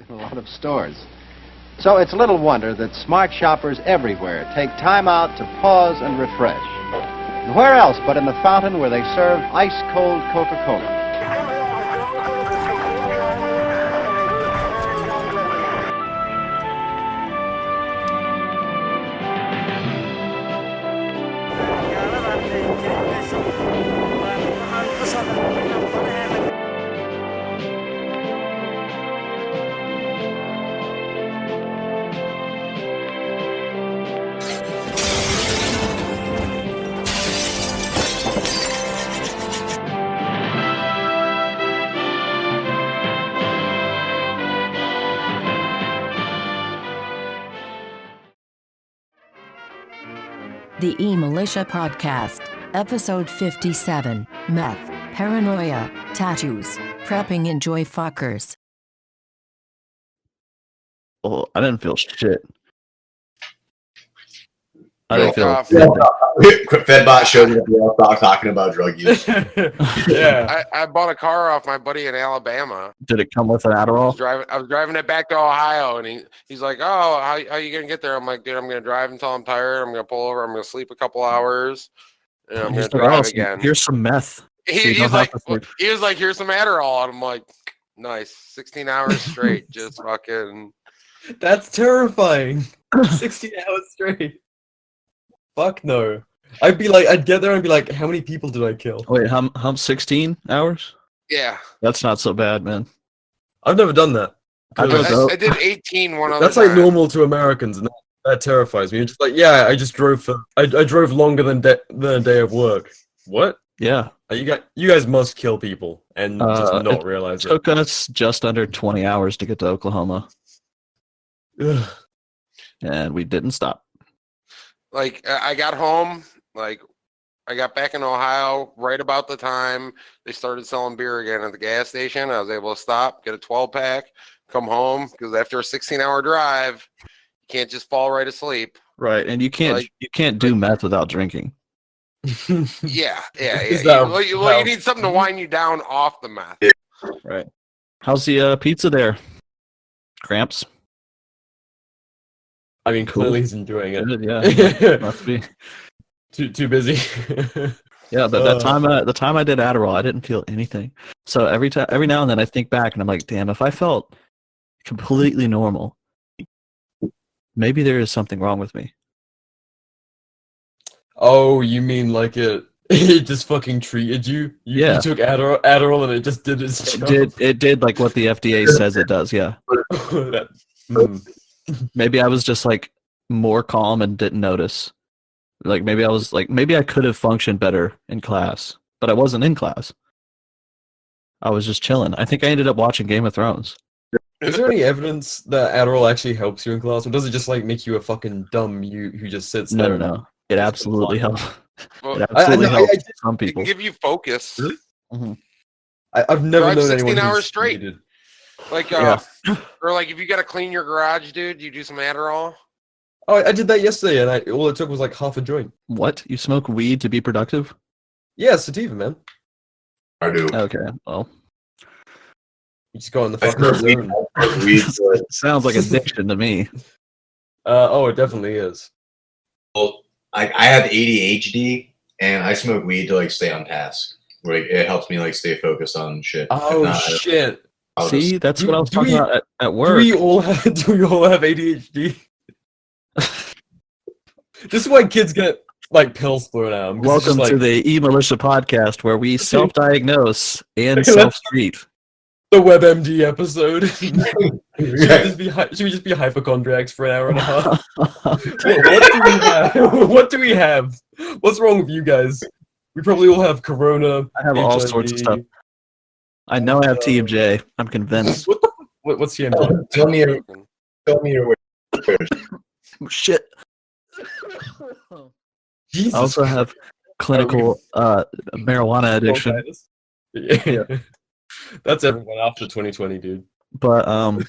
in a lot of stores. So it's little wonder that smart shoppers everywhere take time out to pause and refresh. And where else but in the fountain where they serve ice-cold Coca-Cola? The eMilitia Podcast, Episode 57, Meth, Paranoia, Tattoos, Prepping Enjoy Fuckers. Oh, I didn't feel shit. I Yo, didn't feel Fedbot showed up while talking about drug use. Yeah, I bought a car off my buddy in Alabama. Did it come with an Adderall? I was driving it back to Ohio, and he's like, "Oh, how you gonna get there?" I'm like, "Dude, I'm gonna drive until I'm tired. I'm gonna pull over. I'm gonna sleep a couple hours, and I'm gonna drive again." Here's some meth. He was like, "Here's some Adderall," and I'm like, "Nice, 16 hours straight, just fucking." That's terrifying. 16 hours straight. Fuck no. I'd get there and be like, how many people did I kill? Wait, how 16 hours? Yeah, That's not so bad, man. I've never done that. I I did 18 one other That's time. like normal to Americans, and that terrifies me. You're just like, yeah, I just drove I drove longer than a day of work. What? Yeah. You guys must kill people and just not realize it. Took us just under 20 hours to get to Oklahoma, Ugh. and we didn't stop. Like, I got home, like, I got back in Ohio right about the time they started selling beer again at the gas station. I was able to stop, get a 12-pack, come home, because after a 16-hour drive, you can't just fall right asleep. Right, and you can't do meth without drinking. Yeah. That- You need something to wind you down off the meth. Right. How's the pizza there? Cramps? I mean, Cool. clearly he's enjoying it. Yeah, must be. Too busy. Yeah, but the time I did Adderall, I didn't feel anything. So every now and then I think back and I'm like, damn, if I felt completely normal, maybe there is something wrong with me. Oh, you mean like it just fucking treated you? Yeah. You took Adderall and it just did its job. It did like what the FDA says it does, yeah. Maybe I was just like more calm and didn't notice. Like maybe I could have functioned better in class, but I wasn't in class. I was just chilling. I think I ended up watching Game of Thrones. Is there any evidence that Adderall actually helps you in class, or does it just like make you a fucking dumb mute who just sits there? No. It absolutely helps. Well, It absolutely helps some it people. can give you focus. Really? Mhm. I've never Drive known 16 anyone hours who's straight. needed. Like, Yeah. or like if you got to clean your garage, dude, you do some Adderall. Oh, I did that yesterday, and all it took was like half a joint. What? You smoke weed to be productive? Yeah, sativa, man. I do. Okay. Well, You just go in the I fucking smoke weed. zone. I smoke weed, but sounds like addiction to me. Oh, it definitely is. well, I have ADHD, and I smoke weed to like stay on task. Like it helps me like stay focused on shit. Oh If not, shit! I'll See, just- that's what I was do talking we- about at Do work. we all have ADHD? This is why kids get like pills thrown at them. Welcome to the eMilitia Podcast, where we self-diagnose and Let's- self-treat. the WebMD episode. Should we just be hypochondriacs for an hour and a half? What do we have? What do we have? What's wrong with you guys? We probably all have corona. I have all HIV. sorts of stuff. I know I have TMJ. I'm convinced. What's TMJ? Tell me your way. Shit. Jesus. I also have clinical marijuana addiction. Yeah. That's everyone after 2020, dude. But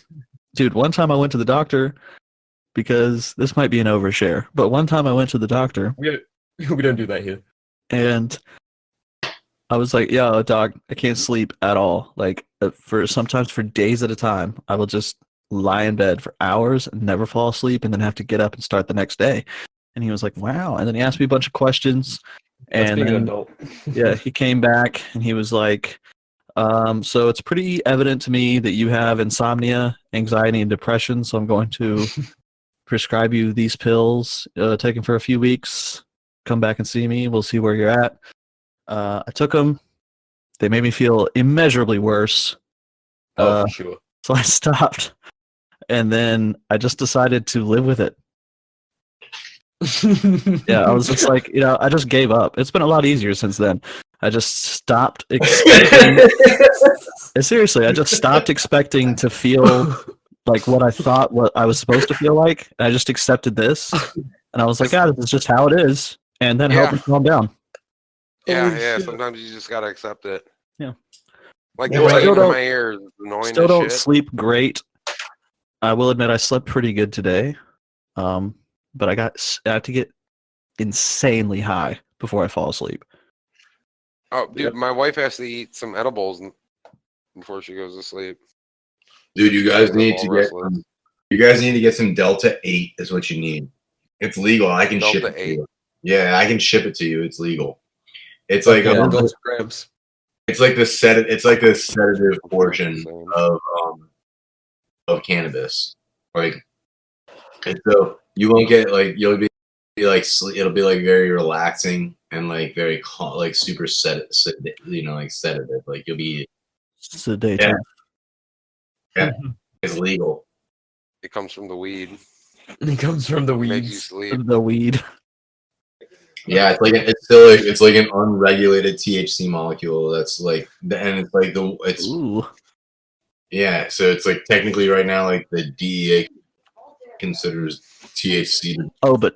dude, one time I went to the doctor because this might be an overshare. But one time I went to the doctor We don't do that here. and I was like, "Yo, dog, I can't sleep at all. Like for sometimes for days at a time. I will just lie in bed for hours and never fall asleep, and then have to get up and start the next day. And he was like, "Wow!" And then he asked me a bunch of questions, That's and being an then adult. yeah, he came back and he was like, "So it's pretty evident to me that you have insomnia, anxiety, and depression. So I'm going to prescribe you these pills. Take them for a few weeks. Come back and see me. We'll see where you're at." I took them. They made me feel immeasurably worse. Oh, for sure. So I stopped, and then I just decided to live with it. Yeah, I was just like, I just gave up. It's been a lot easier since then. I just stopped expecting. Seriously, I just stopped expecting to feel like what I thought what I was supposed to feel like. And I just accepted this, and I was like, this is just how it is, and then help me calm down. Yeah. Sometimes you just gotta accept it. Yeah. Like Yeah, the light in still my ear is annoying Still as don't shit. sleep great. I will admit I slept pretty good today, but I have to get insanely high before I fall asleep. Oh, dude, my wife has to eat some edibles before she goes to sleep. Dude, you guys She's need all to restless. get some Delta 8 is what you need. It's legal. I can ship Delta it to 8. you. Yeah, I can ship it to you. It's legal. It's Like like adult grams. it's like the sedative portion Insane. of cannabis. Like, and so you won't get like you'll be like it'll be like very relaxing and like very calm, like super sedative. Like you'll be Sedated. yeah. It's legal. It comes from the weed. It comes from the Makes you weeds. sleep. The weed. Yeah, it's like an unregulated THC molecule. That's like and it's like Ooh. yeah. So it's like technically right now, like the DEA considers THC. Oh, but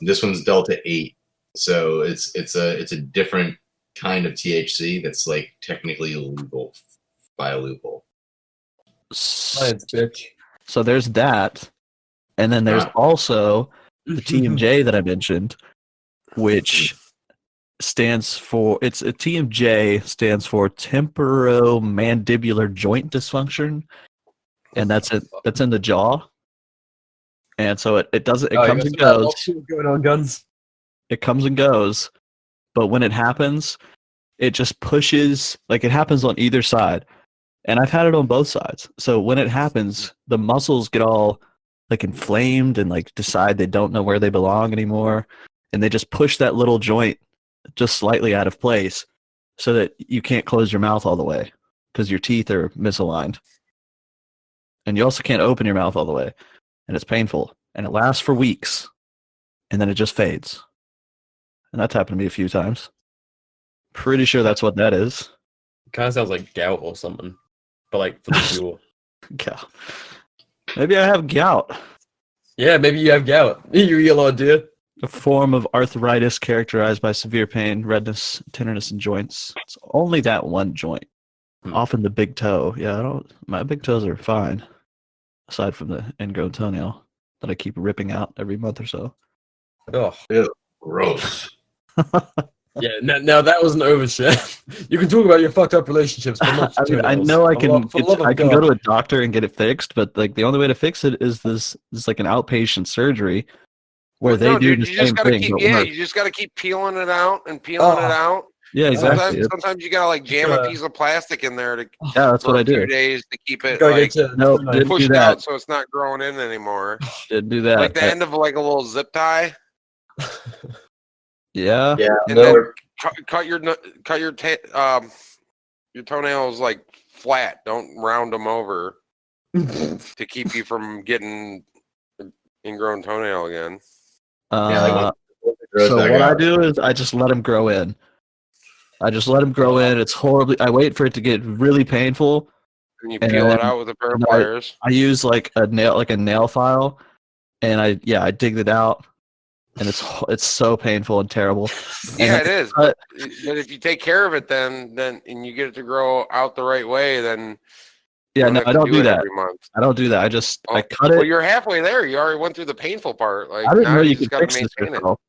This one's Delta 8, so it's a different kind of THC that's like technically illegal by a loophole. Science, bitch. So there's that, and then there's also the TMJ that I mentioned, which stands for TMJ stands for temporomandibular joint dysfunction, and that's in the jaw. And so it doesn't it comes and goes. Going on, guns. It comes and goes, but when it happens, it just pushes, like it happens on either side. And I've had it on both sides. So when it happens, the muscles get all like inflamed and like decide they don't know where they belong anymore, and they just push that little joint just slightly out of place so that you can't close your mouth all the way because your teeth are misaligned. And you also can't open your mouth all the way, and it's painful, and it lasts for weeks, and then it just fades. And that's happened to me a few times. Pretty sure that's what that is. Kind of sounds like gout or something, but like for the cure. Gout. Maybe I have gout. Yeah, maybe you have gout. You eat a lot, dear. A form of arthritis characterized by severe pain, redness, tenderness in joints. It's only that one joint. Often the big toe. Yeah, my big toes are fine. Aside from the ingrown toenail that I keep ripping out every month or so. Oh, Ew, gross. yeah. Now that was an overshare. You can talk about your fucked up relationships, but not I mean, I toenails. know I can. I can go God. to a doctor and get it fixed, but like the only way to fix it is this like an outpatient surgery where they do the same thing. You just gotta keep peeling it out and peeling it out. Yeah, exactly. Sometimes you gotta like jam a piece of plastic in there that's what I for a do. few days to keep it Gotta like get No, didn't do pushed that. out so it's not growing in anymore. Didn't do that. Like the end of like a little zip tie. Yeah. Yeah, And then cut your toenails like flat. Don't round them over to keep you from getting ingrown toenail again. So what I do is I just let them grow in. It's horribly. I wait for it to get really painful. And you peel it out with a pair of pliers. I use like a nail file, and I dig it out, and it's so painful and terrible. Yeah, it is. But if you take care of it, then and you get it to grow out the right way, then yeah, no, I don't do that. Every month. I don't do that. I cut it. Well, you're halfway there. You already went through the painful part. Like I didn't now know you just could gotta fix this maintain it. yourself.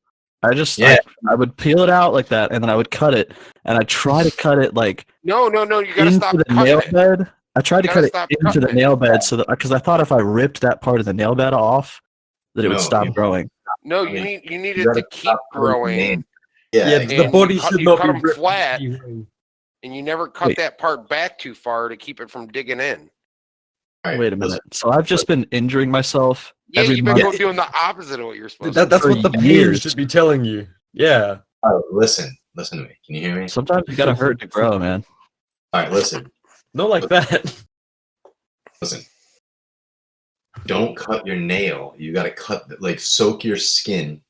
I would peel it out like that, and then I would cut it, and I try to cut it like No, you gotta into stop the cutting nail it. bed. I tried to You cut gotta it stop into the cutting it. nail bed so that because I thought if I ripped that part of the nail bed off, that it would stop growing. No, you need it to keep growing. Yeah, And the body should not cut be them ripped flat, away. and you never cut Wait. that part back too far to keep it from digging in. Wait a minute. So I've just been injuring myself Yeah, every you've been month. doing the opposite of what you're supposed to do. That's For what the pain years. should be telling you. Yeah. Oh, listen to me. Can you hear me? Sometimes you gotta hurt to grow, man. All right, listen. Not like that. Listen. Don't cut your nail. You gotta soak your skin,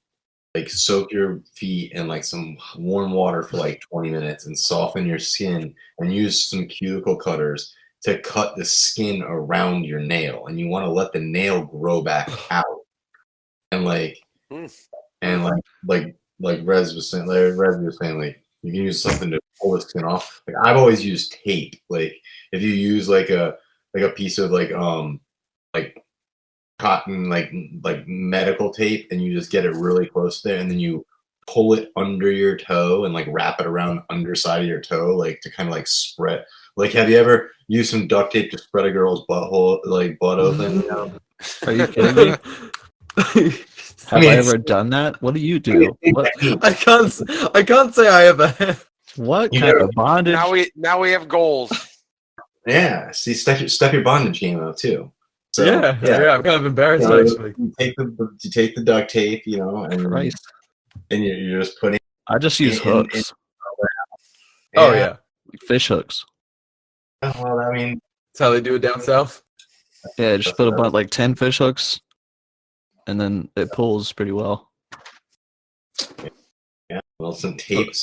soak your feet in some warm water for 20 minutes and soften your skin and use some cuticle cutters to cut the skin around your nail. And you want to let the nail grow back out. And like Rez was saying, you can use something to pull the skin off. I've always used tape. If you use a piece of cotton medical tape and you just get it really close there and then you pull it under your toe and wrap it around the underside of your toe to kind of spread. Have you ever used some duct tape to spread a girl's butthole butt open? You know? Are you kidding me? Have I ever done that? What do you do? What, I can't say I ever have. what You kind never- of bondage? Now we have goals. Yeah. See, step your bondage game up too. So, Yeah, I'm kind of embarrassed actually. You take the duct tape, and Christ. and you're just putting. I just use hooks, Oh yeah. like fish hooks. Well, I mean, That's how they do it down south. Yeah, just put about 10 fish hooks, and then it pulls pretty well. yeah. Well, some tape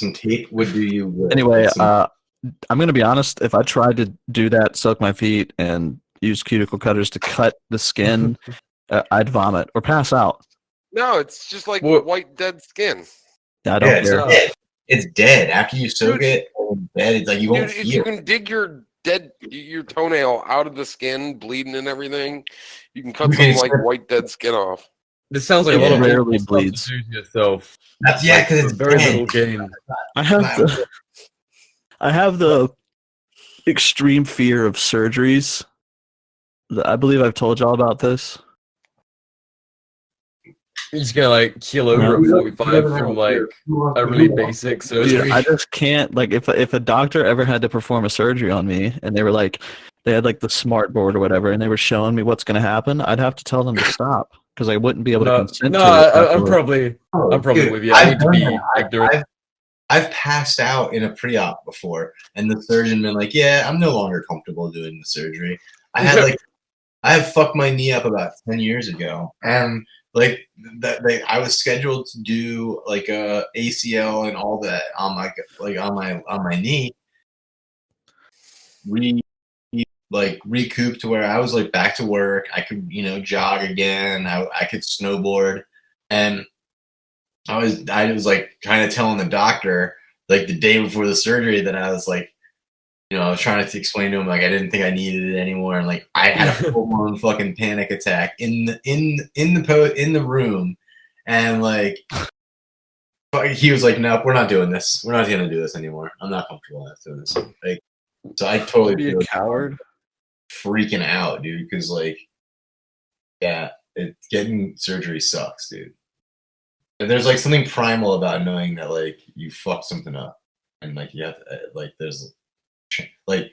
would do you good. Anyway, Some- I'm gonna be honest. If I tried to do that, soak my feet, and use cuticle cutters to cut the skin, I'd vomit or pass out. No, it's just like What? white dead skin. I don't it's care. dead. It's dead after you soak it. It's dead. It's you won't Dude, if feel. you can dig your toenail out of the skin, bleeding and everything, you can cut Okay, some so- white dead skin off. This sounds like a Yeah. lot of Rarely awful stuff bleeds. to do to yourself. That's because it's Very dead. little gain. I have the extreme fear of surgeries. I believe I've told y'all about this. You're just gonna keel over at 45 from a really basic surgery. Dude, I just can't if a doctor ever had to perform a surgery on me and they were they had the smart board or whatever and they were showing me what's going to happen, I'd have to tell them to stop because I wouldn't be able to consent to it. I'm probably Dude, with you. I need to done be that. ignorant. I've passed out in a pre-op before, and the surgeon been like, "Yeah, I'm no longer comfortable doing the surgery." I had fucked my knee up about 10 years ago, and I was scheduled to do a ACL and all that on my knee. Recouped to where I was back to work. I could jog again. I could snowboard, and I was kind of telling the doctor the day before the surgery that I was I was trying to explain to him I didn't think I needed it anymore, and I had a full blown fucking panic attack in the room, and he was like, "Nope, we're not doing this. We're not gonna do this anymore. I'm not comfortable enough doing this." So I totally Be a feel coward. freaking out, dude, because getting surgery sucks, dude. And there's something primal about knowing that you fucked something up, and you have to, there's that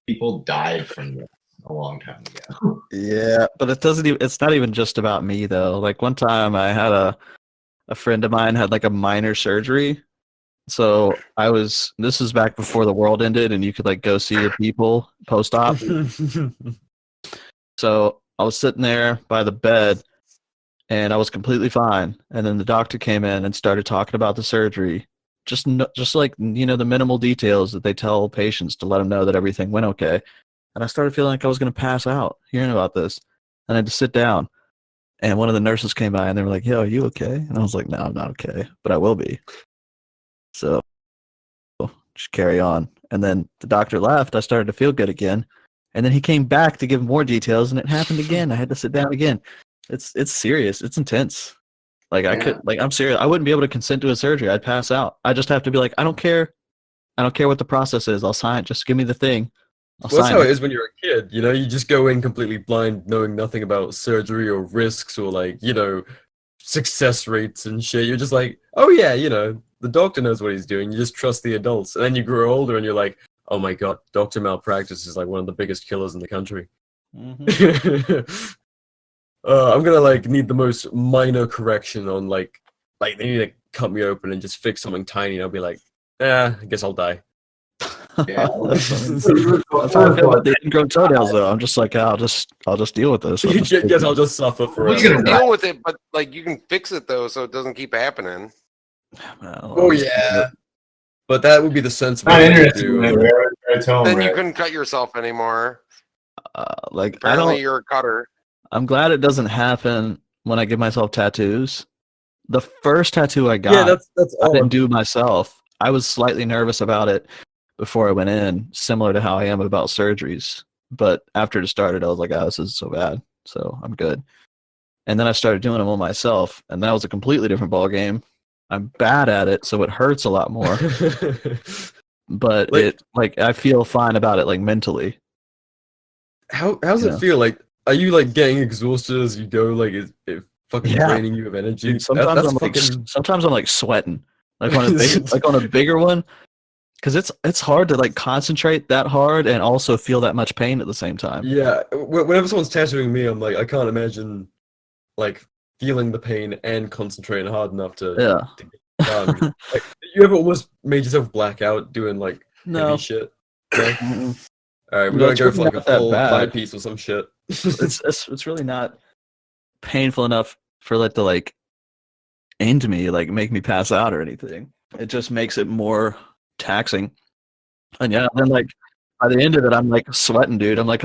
people died from this a long time ago. Yeah, but it's not even just about me though. One time I had a friend of mine had a minor surgery. So this was back before the world ended and you could go see your people post-op. So I was sitting there by the bed and I was completely fine. And then the doctor came in and started talking about the surgery. Just the minimal details that they tell patients to let them know that everything went okay. And I started feeling like I was going to pass out hearing about this. And I had to sit down. And one of the nurses came by and they were like, "Yo, are you okay?" And I was like, "No, I'm not okay, but I will be." So just carry on. And then the doctor left. I started to feel good again. And then he came back to give more details and it happened again. I had to sit down again. It's serious. It's intense. Like I Yeah. could, like I'm serious. I wouldn't be able to consent to a surgery. I'd pass out. I just have to be like, I don't care. I don't care what the process is. I'll sign. Just give me the thing. I'll Well, that's sign how it. it is when you're a kid. You know, you just go in completely blind, knowing nothing about surgery or risks or like, success rates and shit. You're just like, oh yeah, the doctor knows what he's doing. You just trust the adults. And then you grow older and you're like, oh my god, doctor malpractice is like one of the biggest killers in the country. Mhm. I'm gonna like need the most minor correction on like they need to cut me open and just fix something tiny. And I'll be like, I guess I'll die. Yeah. That's how I feel about the ingrown toenails, though. I'm just like, I'll just deal with this. I'll just Guess I'll just suffer You forever. gonna can die. deal with it, but like you can fix it though, so it doesn't keep happening. Oh yeah, but that would be the sensible Not thing to interested in do. it. Right home, Then you right? couldn't cut yourself anymore. Like I Apparently, don't. you're a cutter. I'm glad it doesn't happen when I give myself tattoos. The first tattoo I Yeah, got, that's I didn't odd. do myself. I was slightly nervous about it before I went in, similar to how I am about surgeries. But after it started, I was like, oh, this is so bad. So I'm good. And then I started doing them on myself, and that was a completely different ball game. I'm bad at it, so it hurts a lot more. But I feel fine about it, like mentally. How's You it know? feel? Like, are you like getting exhausted as you go? Like, is it fucking Yeah. draining you of energy? Dude, sometimes That's I'm fucking. sometimes I'm like sweating, like on a bigger one, because it's hard to like concentrate that hard and also feel that much pain at the same time. Yeah, whenever someone's tattooing me, I'm like, I can't imagine like feeling the pain and concentrating hard enough to Yeah. get it done. Like, you ever almost made yourself black out doing like heavy No. shit? No. Mm-mm. All right, we No, gotta it's go really for like a not that full bad. thigh piece or some shit. It's really not painful enough for it to like end me, like make me pass out or anything. It just makes it more taxing. And yeah, then like by the end of it, I'm like sweating, dude. I'm like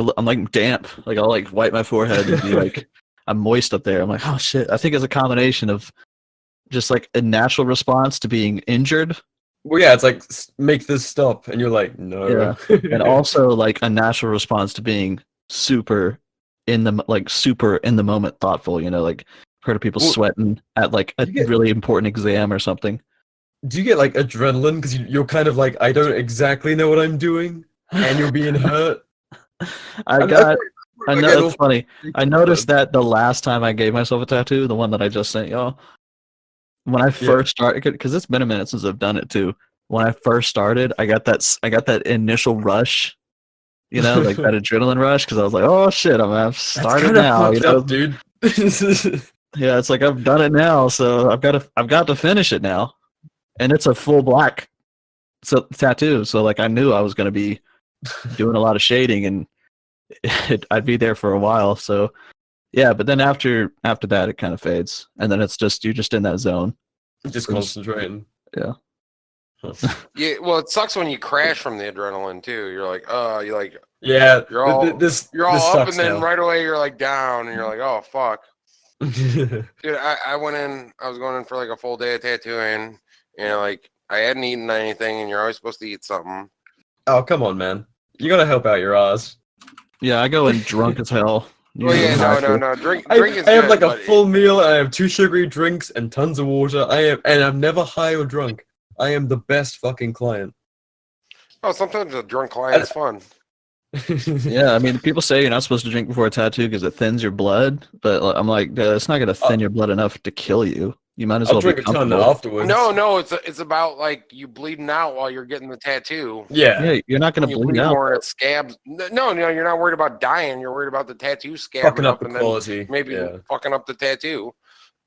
damp. Like I'll like wipe my forehead and be like, I'm moist up there. I'm like, oh shit. I think it's a combination of just like a natural response to being injured. Well, yeah, it's like make this stop, and you're like, no. Yeah. And also like a natural response to being super super in the moment thoughtful, like heard of people Well, sweating at like a you get- really important exam or something. Do you get like adrenaline because you're kind of like, I don't exactly know what I'm doing, and you're being hurt? I know it's funny. I noticed that the last time I gave myself a tattoo, the one that I just sent y'all, when I first started, because it's been a minute since I've done it too. When I first started, I got that initial rush, like that adrenaline rush, because I was like, oh shit, I've started now, up, dude. Yeah, it's like I've done it now, so I've got to finish it now, and it's a full black tattoo. So like I knew I was gonna be doing a lot of shading, and I'd be there for a while. So yeah, but then after that, it kind of fades, and then it's just you're just in that zone. Just concentrating. Yeah. Yeah, well, it sucks when you crash from the adrenaline too. You're like, Yeah, you're all this up, and then now. right away you're like down, and you're like, oh fuck. Yeah, Dude, I was going in for like a full day of tattooing, and like I hadn't eaten anything, and you're always supposed to eat something. oh, come on, man. You gotta help out your ass. Yeah, I go in drunk as hell. Well, yeah, no. Drink I is have good, like a but full meal, and I have 2 sugary drinks and tons of water. And I'm never high or drunk. I am the best fucking client. Oh, sometimes a drunk client is fun. Yeah, I mean, people say you're not supposed to drink before a tattoo because it thins your blood, but I'm like, it's not gonna thin your blood enough to kill you. You might as I'll well drink be a ton comfortable. afterwards. No, it's about like you bleeding out while you're getting the tattoo. Yeah. Yeah, you're not gonna You bleed bleed out. more and it scabs. No, you're not worried about dying. You're worried about the tattoo scabbing Fucking up up the and quality. then maybe Yeah. fucking up the tattoo.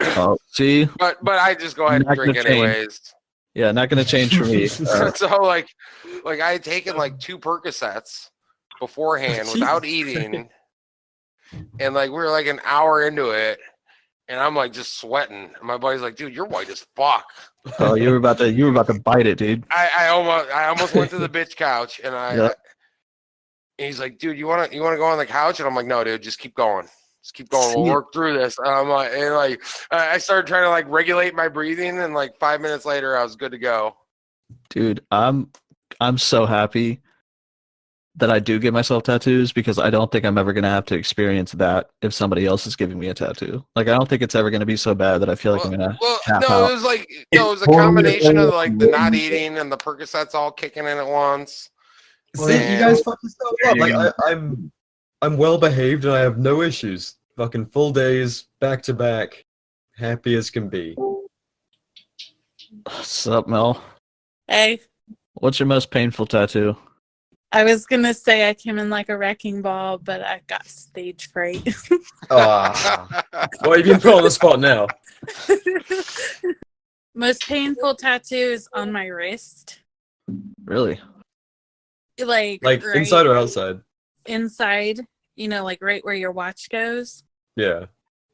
Oh, see, But I just go ahead and Not drink gonna change. anyways. yeah, not gonna change for me. So like I had taken like 2 Percocets beforehand without eating, and like we were like an hour into it, and I'm like just sweating. And my buddy's like, "Dude, you're white as fuck." Oh, you were about to bite it, dude. I almost went to the bitch couch, and Yep. and he's like, "Dude, you wanna go on the couch?" And I'm like, "No, dude, just keep going. Just keep going. See? We'll work through this." And I'm like, I started trying to like regulate my breathing, and like 5 minutes later, I was good to go. Dude, I'm so happy that I do give myself tattoos because I don't think I'm ever gonna have to experience that if somebody else is giving me a tattoo. Like I don't think it's ever gonna be so bad that I feel like I'm gonna tap no, out. it was like no, it was a combination of like the not eating and the Percocets all kicking in at once. See, you guys fuck yourself up. Like I'm well behaved and I have no issues. Fucking full days, back to back, happy as can be. What's up, Mel? Hey, What's your most painful tattoo? I was gonna say I came in like a wrecking ball, but I got stage fright. Ah. Well, you've been put on the spot now. Most painful tattoo is on my wrist. Really? Like Like right inside or outside? inside, like right where your watch goes. Yeah.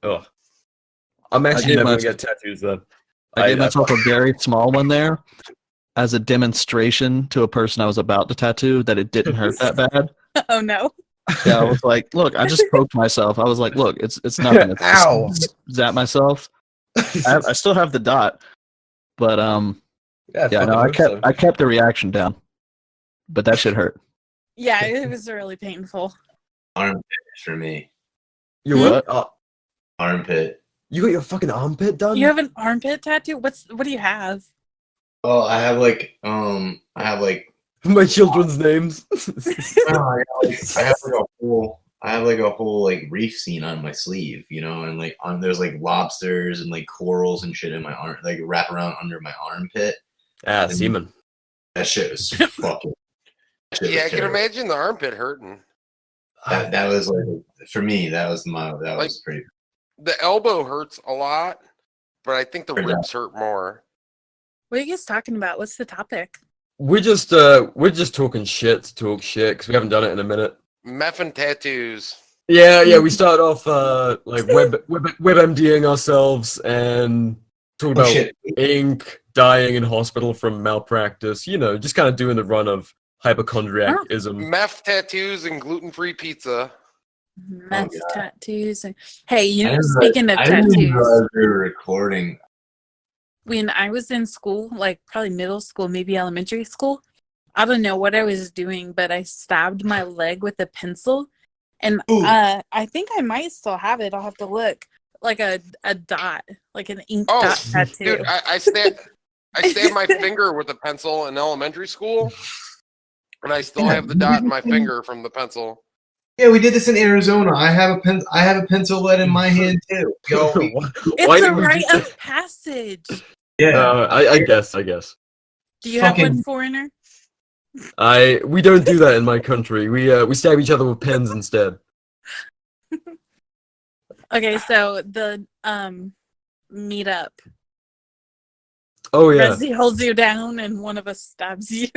Oh. I'm actually gave never my- gonna get tattoos then. I gave myself a very small one there as a demonstration to a person I was about to tattoo that it didn't hurt that bad. Oh no. Yeah, I was like, look, I just poked myself. I was like, look, it's nothing. It's Ow. just zap myself. I still have the dot, but yeah, no, I kept the reaction down, but that shit hurt. Yeah, it was really painful. Armpit for me. You what? Armpit. You got your fucking armpit done? You have an armpit tattoo? What do you have? Oh, I have like my children's names. I have like a whole like reef scene on my sleeve, and like there's like lobsters and like corals and shit in my arm, like wrap around under my armpit. Semen. That shit was fucking. Yeah, I can imagine the armpit hurting. That was like for me. That was pretty. The elbow hurts a lot, but I think the ribs hurt more. What are you guys talking about? What's the topic? We're just talking shit to talk shit because we haven't done it in a minute. Meth and tattoos. Yeah. We started off like WebMDing ourselves and talking about ink, dying in hospital from malpractice. Just kind of doing the run of hypochondriacism. Meth, tattoos, and gluten-free pizza. Meth, tattoos. Hey, Speaking of I didn't tattoos. realize we were recording. When I was in school, like probably middle school, maybe elementary school, I don't know what I was doing, but I stabbed my leg with a pencil. And I think I might still have it. I'll have to look. Like a dot, like an ink dot tattoo. Dude, I stabbed my finger with a pencil in elementary school, and I still have the dot in my finger from the pencil. Yeah, we did this in Arizona. I have a pencil lead in my hand too. Yo, it's a rite of passage. Yeah, I guess. Do you have one, foreigner? We don't do that in my country. We stab each other with pens instead. Okay, so the meetup. Oh yeah. Resi holds you down and one of us stabs you.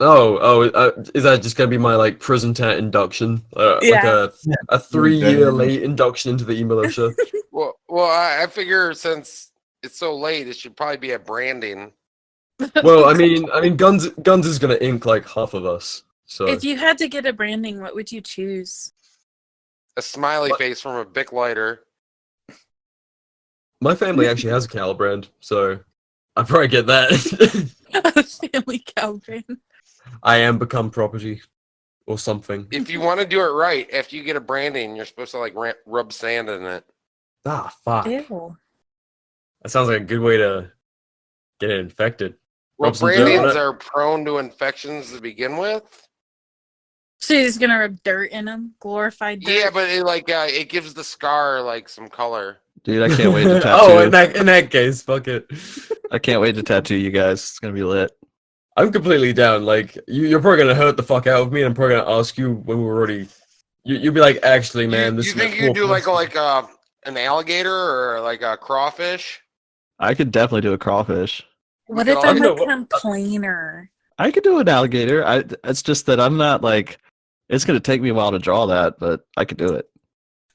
Is that just gonna be my like prison tat induction? Like a 3-year late induction into the eMilitia? Well, I figure since it's so late, it should probably be a branding. Well, I mean, Guns is gonna ink like half of us. So if you had to get a branding, what would you choose? A smiley face from a Bic lighter. My family actually has a cow brand, so I'd probably get that. A family cow brand. I am become property, or something. If you want to do it right, after you get a branding, you're supposed to like rub sand in it. Ah, fuck. Ew. That sounds like a good way to get it infected. Well, brandings are prone to infections to begin with. So you're just gonna rub dirt in them, glorified dirt. Yeah, but it gives the scar like some color. Dude, I can't wait to tattoo. Oh, in that case, fuck it. I can't wait to tattoo you guys. It's gonna be lit. I'm completely down. Like you're probably gonna hurt the fuck out of me, and I'm probably gonna ask you when we're already. You'll be like, actually, man, this. You think you do like an alligator or like a crawfish? I could definitely do a crawfish. What if I'm a complainer? I could do an alligator. It's just that I'm not like. It's gonna take me a while to draw that, but I could do it.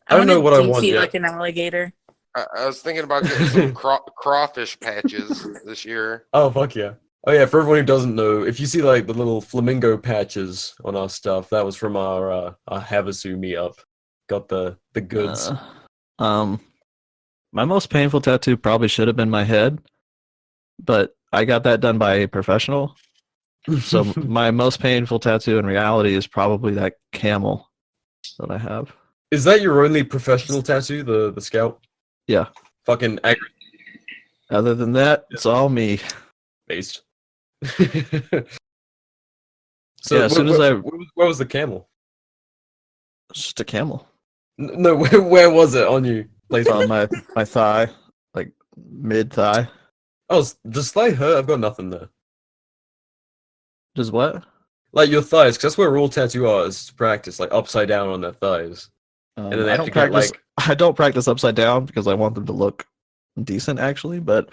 I don't know what I want yet. Like an alligator. I was thinking about getting some crawfish patches this year. Oh fuck yeah! Oh yeah! For everyone who doesn't know, if you see like the little flamingo patches on our stuff, that was from our Havasu meetup. Got the goods. My most painful tattoo probably should have been my head, but I got that done by a professional. So my most painful tattoo in reality is probably that camel that I have. Is that your only professional tattoo, the scout? Yeah. Fucking Other than that, it's all me. based. Yeah, as soon as where was the camel? It's just a camel. No, where was it on you? It's on my thigh, like mid thigh. Oh, does thigh hurt? I've got nothing there. Does what? Like your thighs, because that's where all tattoo artists practice, like upside down on their thighs. And then they I have don't to get practice. like I don't practice upside down because I want them to look decent, actually. But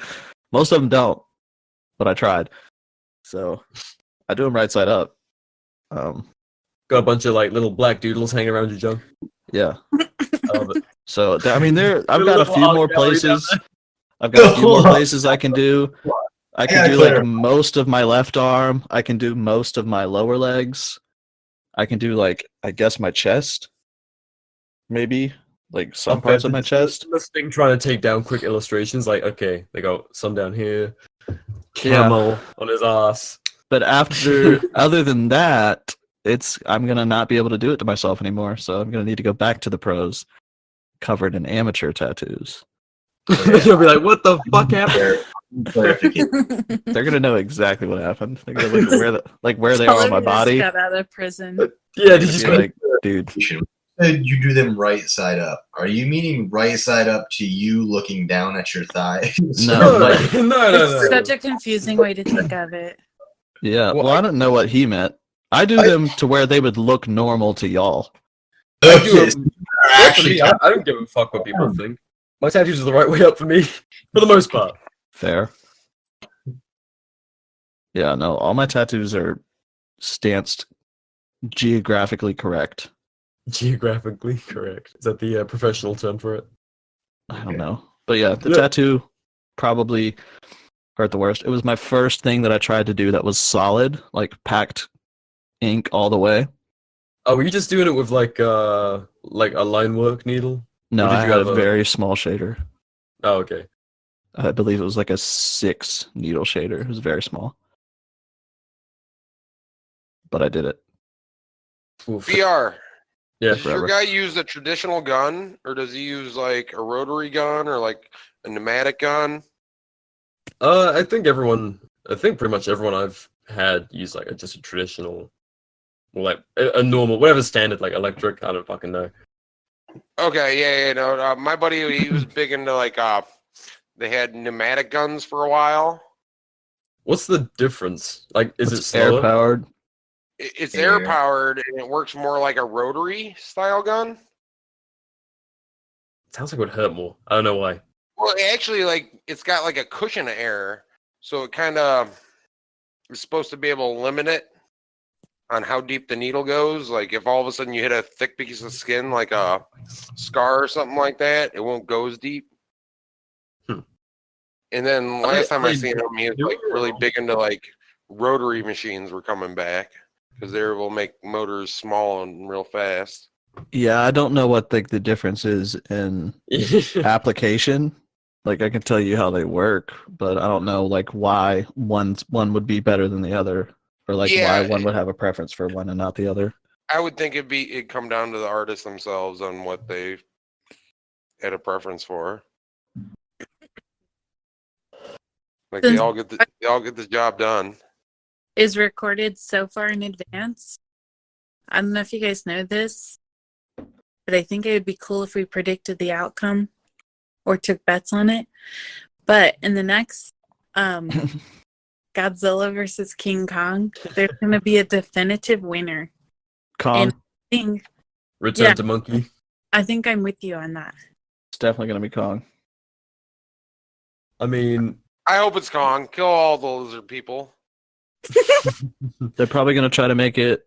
most of them don't. But I tried, so I do them right side up. got a bunch of like little black doodles hanging around your junk. Yeah. I love it. So I mean, I've A got a little few art more gallery down places. I've got a few more places I can do. I can do like most of my left arm. I can do most of my lower legs. I can do like, I guess, my chest. Maybe like some parts of my chest. Listening, trying to take down quick illustrations. Like, okay, they got some down here. Camel on his ass. But other than that, I'm gonna not be able to do it to myself anymore. So I'm gonna need to go back to the pros, covered in amateur tattoos. You'll be like, "What the fuck happened?" They're gonna know exactly what happened. They're gonna look at where they are on my body. Got out of prison. Yeah, did you be like, dude? You do them right side up. Are you meaning right side up to you looking down at your thigh? No, It's such a confusing way to think of it. Yeah, well, I don't know what he meant. I do them to where they would look normal to y'all. I don't give a fuck what people think. My tattoos are the right way up for me, for the most part. Fair. Yeah, no, all my tattoos are stanced geographically correct. Geographically correct. Is that the professional term for it? I don't know. But yeah, the tattoo probably hurt the worst. It was my first thing that I tried to do that was solid, like packed ink all the way. Oh, were you just doing it with like a line work needle? No, I had a very small shader. Oh, okay. I believe it was like a 6 needle shader. It was very small. But I did it. Oof. VR. Yeah, does your guy use a traditional gun, or does he use like a rotary gun or like a pneumatic gun? I think pretty much everyone I've had use like just a traditional, like a normal, whatever standard, like electric. I don't fucking know. Okay, yeah, no. My buddy, he was big into like they had pneumatic guns for a while. What's the difference? Like, is it slower? Air powered? It's air powered, and it works more like a rotary style gun. Sounds like it would hurt more. I don't know why. Well, actually, like it's got like a cushion of air, so it kind of is supposed to be able to limit it on how deep the needle goes. Like if all of a sudden you hit a thick piece of skin, like a scar or something like that, it won't go as deep. And then last time I seen him, he was like really big into like rotary machines were coming back because they will make motors small and real fast. Yeah, I don't know what the difference is in application. Like I can tell you how they work, but I don't know like why one would be better than the other, or like why one would have a preference for one and not the other. I would think it'd come down to the artists themselves on what they had a preference for. Like they all get the job done. Is recorded so far in advance. I don't know if you guys know this, but I think it would be cool if we predicted the outcome or took bets on it. But in the next Godzilla versus King Kong, there's going to be a definitive winner. Kong. And I think, Return to Monkey. I think I'm with you on that. It's definitely going to be Kong. I mean, I hope it's Kong. Kill all the lizard people. They're probably going to try to make it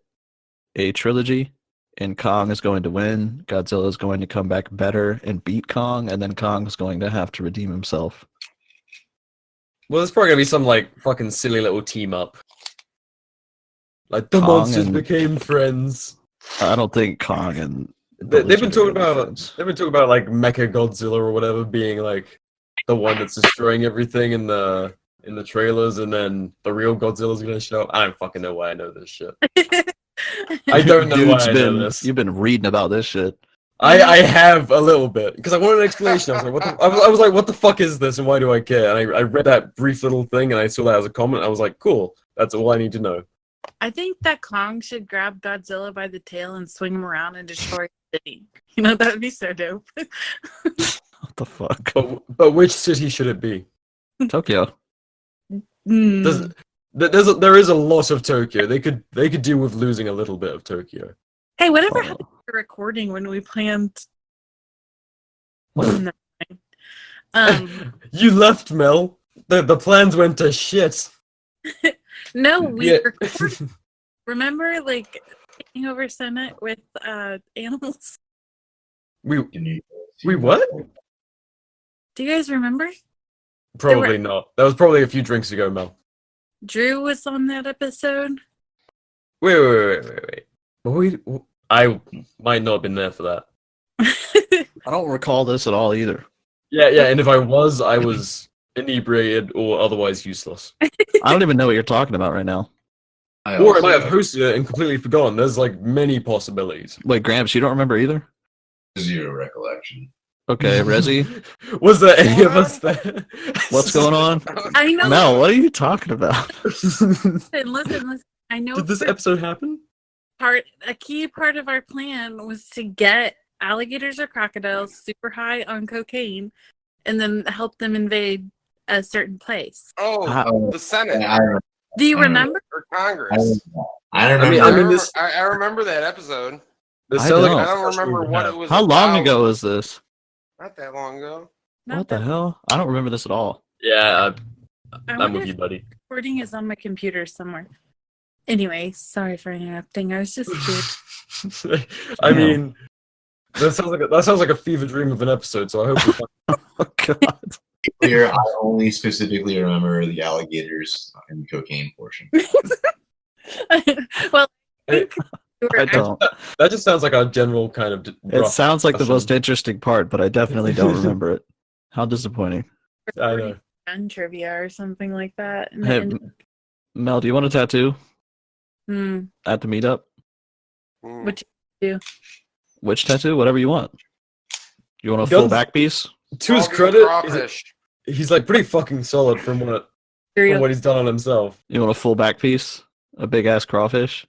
a trilogy, and Kong is going to win. Godzilla is going to come back better and beat Kong, and then Kong is going to have to redeem himself. Well, there's probably going to be some like fucking silly little team up. Like the Kong monsters became friends. I don't think Kong and they've been talking about like Mecha Godzilla or whatever being like the one that's destroying everything in the in the trailers, and then the real Godzilla's gonna show up. I don't fucking know why I know this shit. I don't know why I know this. You've been reading about this shit. I have a little bit because I wanted an explanation. I was like, I was like, what the fuck is this, and why do I care? And I read that brief little thing, and I saw that as a comment. I was like, cool, that's all I need to know. I think that Kong should grab Godzilla by the tail and swing him around and destroy the city. You know, that would be so dope. What the fuck? But which city should it be? Tokyo. Mm. There is a lot of Tokyo. They could deal with losing a little bit of Tokyo. Hey, whatever happened to the recording when we planned? Never mind. You left, Mel. The plans went to shit. No, we Yeah. recorded. Remember, like, taking over Senate with animals? We what? Do you guys remember? Probably not. That was probably a few drinks ago, Mel. Drew was on that episode. Wait. I might not have been there for that. I don't recall this at all either. Yeah, and if I was inebriated or otherwise useless. I don't even know what you're talking about right now. Or I might have hosted it and completely forgotten. There's like many possibilities. Wait, Gramps, you don't remember either? Zero recollection. Okay, Rezi, Was there any of us there? what's going on? I know. Mel, what are you talking about? Listen. I know. Did this episode happen? A key part of our plan was to get alligators or crocodiles super high on cocaine, and then help them invade a certain place. Oh, the Senate. Do you remember? Or Congress. I remember. I remember that episode. I don't. I don't remember what it was. How long about. ago was this? Not that long ago. What the hell? I don't remember this at all. Yeah, I I'm wonder with you, if buddy. the recording is on my computer somewhere. Anyway, sorry for interrupting. I was just curious. I mean, that sounds like a fever dream of an episode. So I hope. Oh God. Clear, I only specifically remember the alligators and the cocaine portion. Well, I don't. That just sounds like a general kind of. It sounds like the most interesting part, but I definitely don't remember it. How disappointing. I know. Gun trivia or something like that. Hey, Mel, do you want a tattoo Hmm. at the meetup? What you do? Which tattoo? Whatever you want. You want a Guns- full back piece? To his credit, he's like pretty fucking solid from what he's done on himself. You want a full back piece? A big ass crawfish?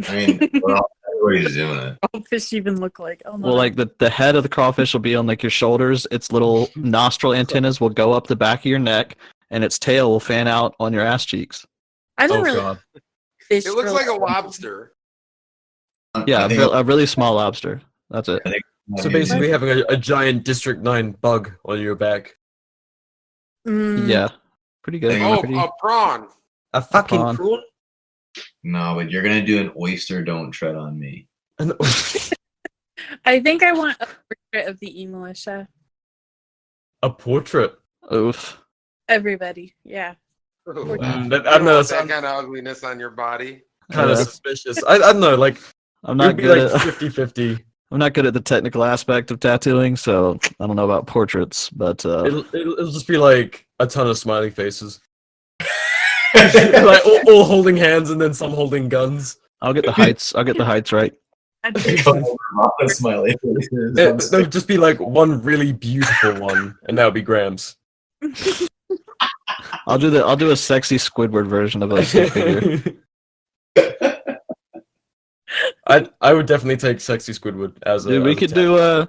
I mean, well, everybody's doing it. What does fish even look like? Oh my. Well, like the head of the crawfish will be on like your shoulders. Its little nostril antennas will go up the back of your neck, and its tail will fan out on your ass cheeks. I don't really God. fish. It looks for- like a lobster. Yeah, I think a really small lobster. That's it. So basically, having a giant District 9 bug on your back. Mm. Yeah, pretty good. Oh, Pretty- A prawn. A fucking prawn. prawn? No, but you're gonna do an oyster. Don't tread on me. I think I want a portrait of the eMilitia. A portrait. Oof. Everybody, yeah. I You don't don't know. want That's that kind of ugliness on your body. kind of Yeah. suspicious. I don't know. Like I'm it not would be good like at 50-50. I'm not good at the technical aspect of tattooing, so I don't know about portraits. But It'll just be like a ton of smiley faces, like all holding hands and then some holding guns. I'll get the heights. I'll get the heights right. Smiley faces. There'll just be like one really beautiful one, and that would be Graham's. I'll do a sexy Squidward version of a stick figure. I would definitely take sexy Squidward as a. Dude, we as a could tattoo.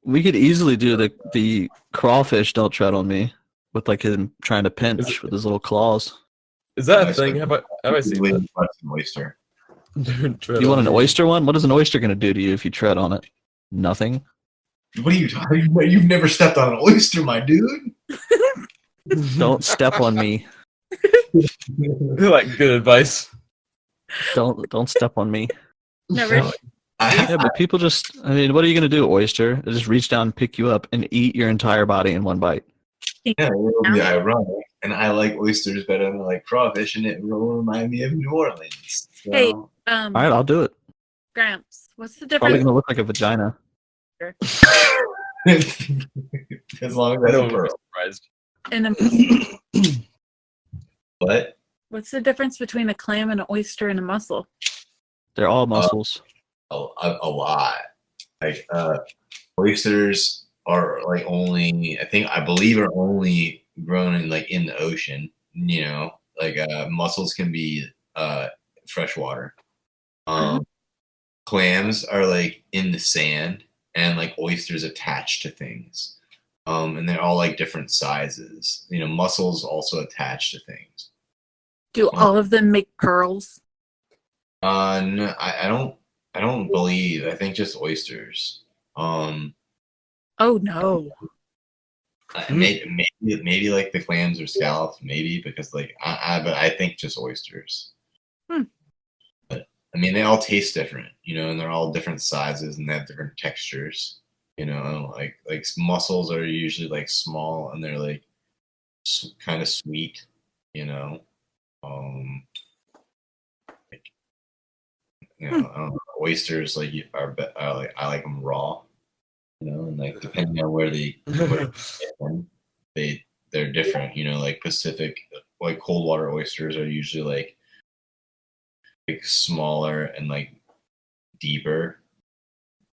we could easily do the crawfish don't tread on me with like him trying to pinch with his little claws. Is that a Nice. thing? Have I seen that? That's an oyster. Dude, tread You want on an me. oyster one? What is an oyster gonna do to you if you tread on it? Nothing. What are you talking about? You've never stepped on an oyster, my dude. Don't step on me. Like good advice. Don't step on me. Never. Yeah, but people just, I mean, what are you going to do, oyster? They just reach down, pick you up, and eat your entire body in one bite. Yeah, it will be ironic. And I like oysters better than I like crawfish, and it will remind me of New Orleans. So, Hey, All right, I'll do it. Gramps, what's the Probably difference? going to look like a vagina. as long as I that's a don't pearl. be surprised. In a What? What's the difference between a clam and an oyster and a mussel? They're all mussels. A lot. Like oysters are like only I believe are only grown in like in the ocean. You know, like mussels can be freshwater. Clams are like in the sand, and like oysters attached to things. And they're all like different sizes. You know, mussels also attach to things. Do all of them make pearls? No, I don't believe. I think just oysters. Oh no. Maybe like the clams or scallops, maybe because like but I think just oysters. But I mean, they all taste different, you know, and they're all different sizes and they have different textures. You know, like mussels are usually like small and they're like kind of sweet. You know, like, you know, I don't know, oysters like are like I like them raw. You know, and like depending on where they get them, they're different. You know, like Pacific, like cold water oysters are usually like smaller and like deeper,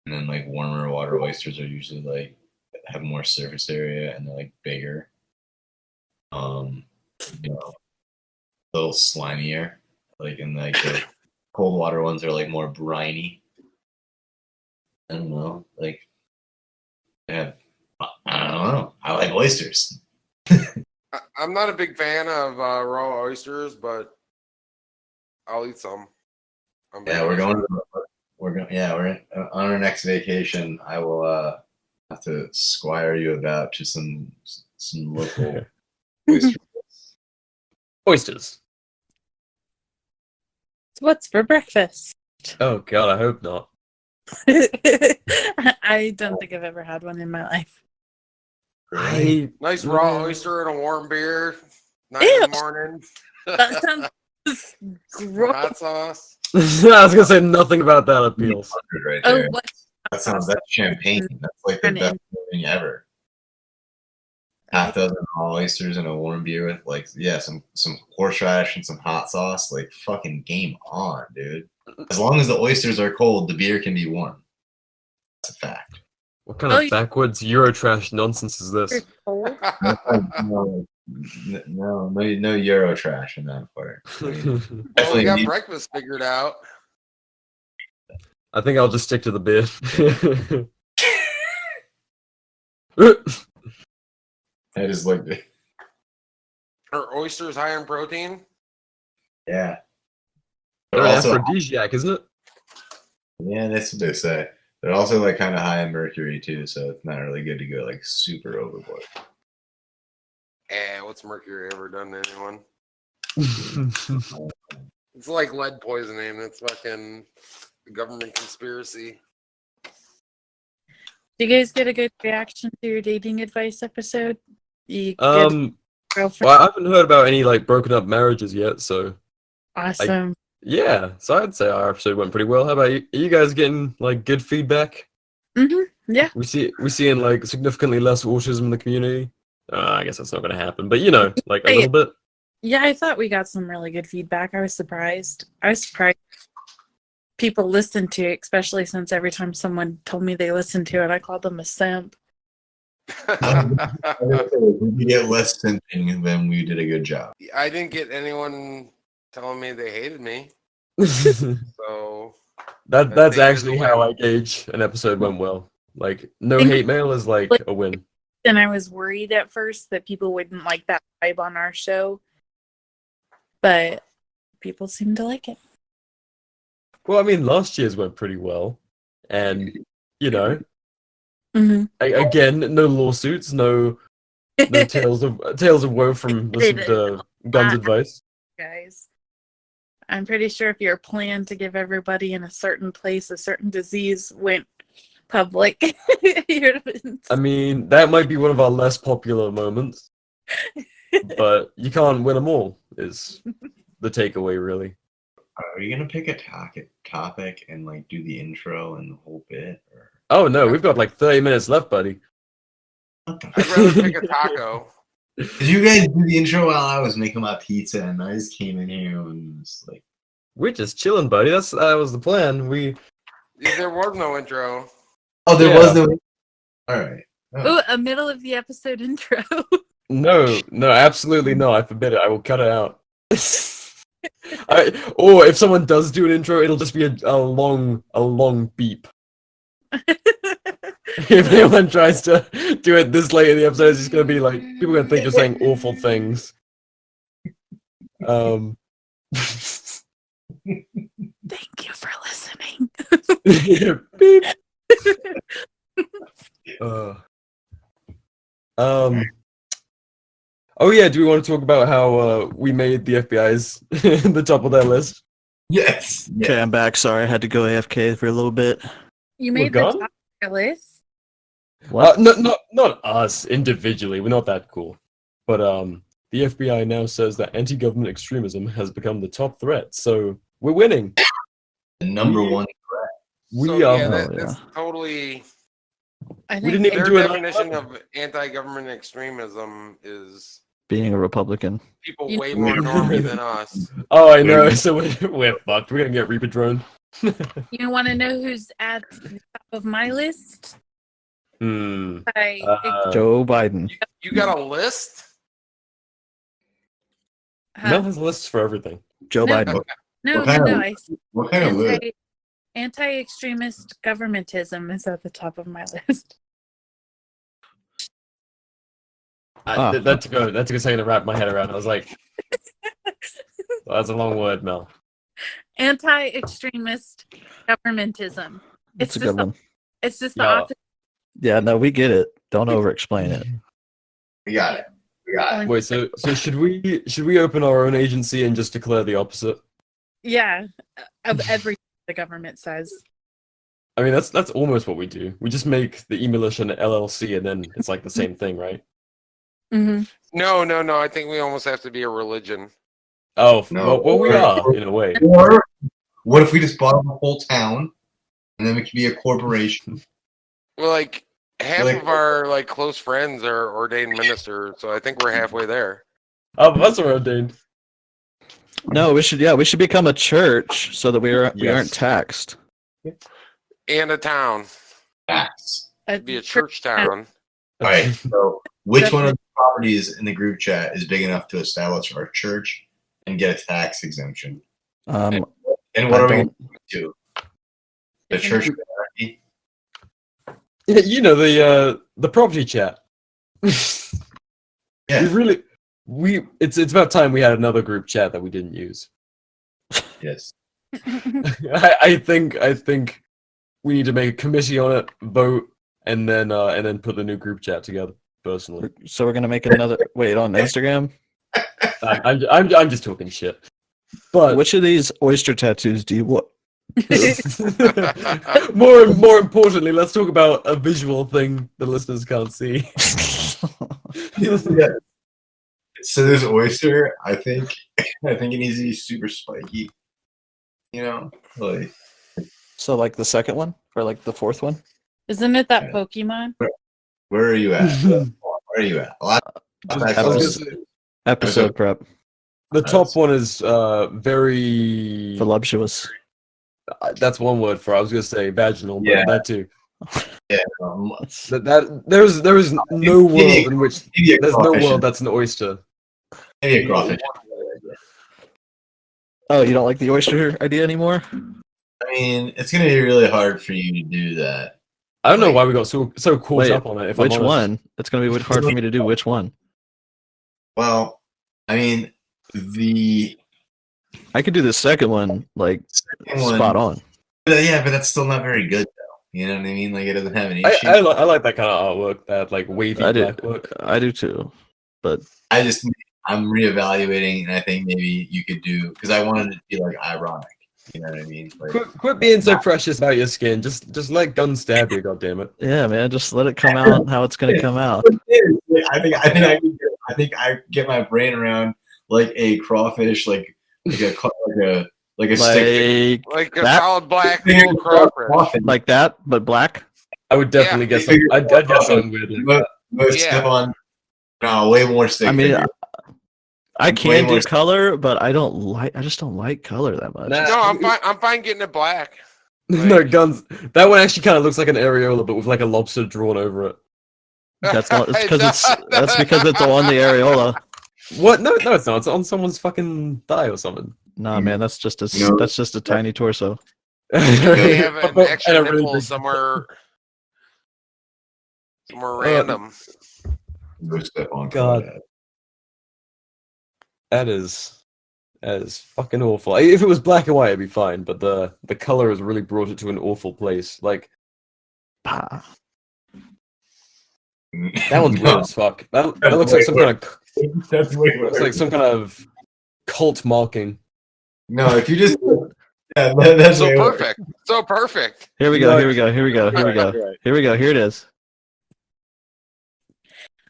and then like warmer water oysters are usually like have more surface area and they're like bigger. You know, a little slimier. Like and like the cold water ones are like more briny. I don't know, like. I don't know. I like oysters. I'm not a big fan of raw oysters, but I'll eat some. We're going on our next vacation. I will have to squire you about to some local oysters. Oysters. So what's for breakfast? Oh god, I hope not. I don't think I've ever had one in my life. Nice raw oyster and a warm beer. 9 Ew. in the morning. That sounds gross. Hot sauce. I was gonna say nothing about that appeals. Right Oh, there. what? That's champagne. That's like the best thing ever. Half dozen raw oysters and a warm beer with like some horseradish and some hot sauce. Like fucking game on, dude. As long as the oysters are cold, the beer can be warm. That's a fact. What kind of backwards Eurotrash nonsense is this? No Euro trash in that part. I mean, Well, we got breakfast figured out. I think I'll just stick to the beer. I just looked at Are oysters high in protein? yeah. They're an Also, aphrodisiac, isn't it? yeah, that's what they say. They're also like kind of high in mercury too, so it's not really good to go like super overboard. What's mercury ever done to anyone? It's like lead poisoning. It's fucking government conspiracy. Did you guys get a good reaction to your dating advice episode? You Well, I haven't heard about any like broken up marriages yet, so awesome. yeah. So I'd say our episode went pretty well. How about you? Are you guys getting like good feedback? Yeah. We seeing like significantly less autism in the community. I guess that's not going to happen, but you know, like a little bit. Yeah, I thought we got some really good feedback. I was surprised people listened to it, especially since every time someone told me they listened to it, I called them a simp. We get less simping than we did a good job. I didn't get anyone telling me they hated me. So that's actually how I gauge an episode went well. Like no hate mail is like a win. And I was worried at first that people wouldn't like that vibe on our show, but people seem to like it. Well, I mean, last year's went pretty well, and you know, again, no lawsuits, no tales of woe from listening to Gun's advice. Guys, I'm pretty sure if your plan to give everybody in a certain place a certain disease went public, I mean, that might be one of our less popular moments, but you can't win them all. Is the takeaway really? Are you gonna pick a topic and like do the intro and the whole bit? Or? Oh no, we've got like 30 minutes left, buddy. I'd rather pick a taco. Did you guys do the intro while I was making my pizza and I just came in here and was like, We're just chilling, buddy. That was the plan. There was no intro. oh, there was no. All right. Ooh, a middle of the episode intro. No, absolutely no. I forbid it. I will cut it out. Or if someone does do an intro, it'll just be a long beep. If anyone tries to do it this late in the episode, it's just gonna be like people are gonna think you're saying awful things. Thank you for listening. Beep. Oh yeah, do we want to talk about how we made the FBI's the top of that list? Yes. Okay, I'm back. Sorry, I had to go AFK for a little bit. You made the gone? top of your list. What? Not us individually. We're not that cool. But the FBI now says that anti-government extremism has become the top threat. So we're winning. The number one. We So, are. yeah, Oh, that's yeah. totally I We think didn't even their do it. definition of anti-government extremism is Being a Republican. people You- way more normie than us. Oh, I know. So we're fucked. We're gonna get Reaper drone. You want to know who's at the top of my list? Hmm. I, Joe Biden. You got a list? Mel has lists for everything. Joe No. Biden. no, What kind of- I What kind of list? anti-extremist governmentism is at the top of my list. That took a second to wrap my head around. I was like, well, that's a long word, Mel. Anti-extremist governmentism. That's a good one. It's just the Yeah. opposite. Yeah, no, we get it. Don't over-explain it. We got it. We got it. Wait, so should we open our own agency and just declare the opposite? Yeah, of everything the government says. I mean, that's almost what we do. We just make the eMilitia an LLC, and then it's like the same thing, right? Mm-hmm. No. I think we almost have to be a religion. Oh, No. well, we are in a way. Or what if we just bought the whole town, and then we could be a corporation? Well, like half Like- of our like close friends are ordained ministers, so I think we're halfway there. Oh, that's ordained. No, we should become a church so that we aren't Yes. taxed. And a town. Facts. Be a church town. All right. So, which one of the properties in the group chat is big enough to establish our church and get a tax exemption? And what I are we going don't- to do? The church of anarchy? Yeah, you know the property chat. Yeah. It's about time we had another group chat that we didn't use. Yes. I think we need to make a committee on it, vote, and then put the new group chat together. Personally, So we're gonna make another. Wait, on Instagram. I'm just talking shit. But Which of these oyster tattoos do you want? more importantly, let's talk about a visual thing the listeners can't see. Yeah. So there's Oyster. I think it needs to be super spiky. You know, like So like the second one or like the fourth one? Isn't it that Yeah. Pokemon? where are you at? Where are you at? Episode prep. The top one is very. Voluptuous. That's one word for. I was gonna say vaginal, but Yeah. that too. Yeah, That there is no world in which maybe a there's no crawfish. world that's an oyster. Maybe a crawfish. Oh, you don't like the oyster idea anymore? I mean, it's gonna be really hard for you to do that. I don't know why we got so caught Wait, up on it. If which I'm honest. one? It's gonna be hard for me to do. Which one? Well, I mean, the I could do the second one like second one, spot on. but yeah, but that's still not very good though. You know what I mean? Like it doesn't have any I shape. like that kind of artwork, that like wavy I do. black work. I do too. But I'm reevaluating, and I think maybe you could do because I wanted it to be like ironic. You know what I mean? Like, Quit being so precious about your skin. Just let guns stab you, goddammit. yeah, man, just let it come out how it's gonna come out. I think I get my brain around like a crawfish, like a stick Like Like a That- solid black figure little crawfish. crawfish. like that, but black. I would definitely Yeah, get some. I'd get something weird like that. But Yeah. step on No, way more stick I mean, figure. I Way can do more- color, but I just don't like color that much. Nah. No, I'm fine getting it black. No, Guns. That one actually kind of looks like an areola, but with like a lobster drawn over it. That's not. It's It because does. that's because it's on the areola. What? No, it's not. It's on someone's fucking thigh or something. Nah, man, that's just a No. that's just a tiny torso. You have an And extra a really nipple big- somewhere random. No step on God. crawdad. That is fucking awful. If it was black and white, it'd be fine, but the color has really brought it to an awful place. Like Pah. that one's weird as fuck. That looks like some kind of That's way looks worse. like some kind of cult marking. No, if you just yeah, that's So way worse. perfect. So perfect. Here we go. No. Here we go. Here we go. Here we go. Right. Here we go. Here it is.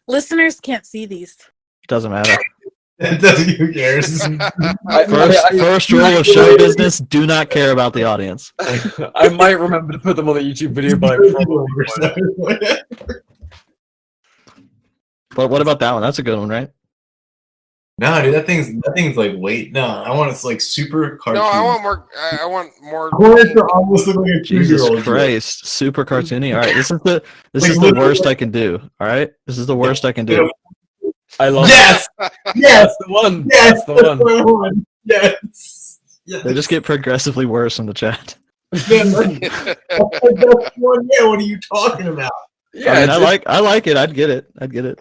Listeners can't see these. Doesn't matter. That doesn't. Who cares? First rule of show business: do not care about the audience. I might remember to put them on the YouTube video, but I probably won't. But what about that one? That's a good one, right? No, dude, that thing's like wait. No, I want it's like super cartoon. No, I want more. I want more. I want it to almost look like a Jesus 2-year-old. Christ, super cartoony. All right, this is the Like, worst I can do. All right, this is the worst I can do. I love Yes, it. yes, That's the one. yes. That's the one. Yes. Yes. They just get progressively worse in the chat. Yeah, that's one. Yeah, what are you talking about? Yeah, I mean, it's- I like it. I'd get it. I'd get it.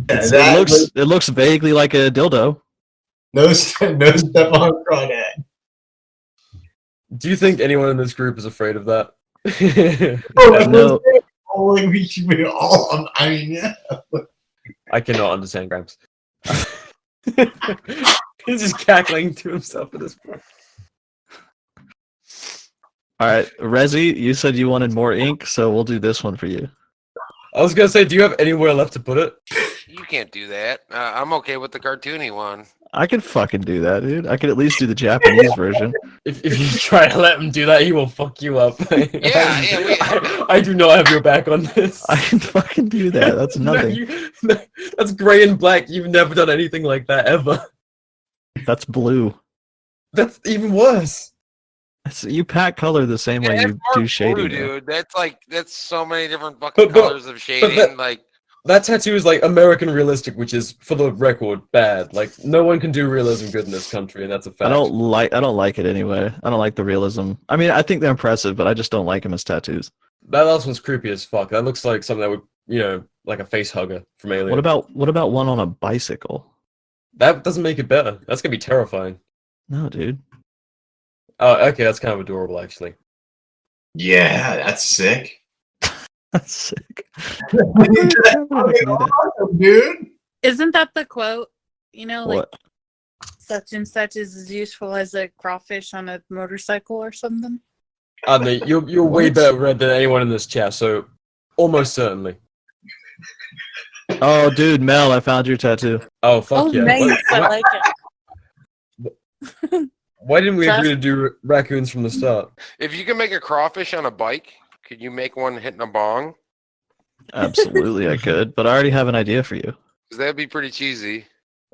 Yeah, It looks vaguely like a dildo. no step on crawdad. Do you think anyone in this group is afraid of that? Oh, No. like we should be all. I mean, yeah. I cannot understand Gramps. He's just cackling to himself at this point. All right, Rezi, you said you wanted more ink, so we'll do this one for you. I was gonna say, do you have anywhere left to put it? You can't do that. I'm okay with the cartoony one. I could fucking do that, dude. I could at least do the Japanese version. If you try to let him do that, he will fuck you up. I do not have your back on this. I can fucking do that. That's No, nothing. that's gray and black. You've never done anything like that ever. That's blue. That's even worse. You pack color the same way Yeah, you it's more do shading. blue, dude. That's so many different fucking But- colors of shading. that- Like That tattoo is like American realistic, which is, for the record, bad. Like no one can do realism good in this country, and that's a fact. I don't like it anyway. I don't like the realism. I mean, I think they're impressive, but I just don't like them as tattoos. That last one's creepy as fuck. That looks like something that would, like a face hugger from Alien. What about one on a bicycle? That doesn't make it better. That's gonna be terrifying. No, dude. Oh, okay, that's kind of adorable, actually. Yeah, that's sick. That's sick. Dude. Isn't that the quote? You know, like What? such and such is as useful as a crawfish on a motorcycle or something. No, you're way What? better read than anyone in this chat, so almost certainly. Oh, dude, Mel, I found your tattoo. Oh fuck Oh, yeah! nice! I Why, like it. why didn't we Just- agree to do raccoons from the start? if you can make a crawfish on a bike, could you make one hitting a bong? Absolutely, I could, but I already have an idea for you. Because that'd be pretty cheesy.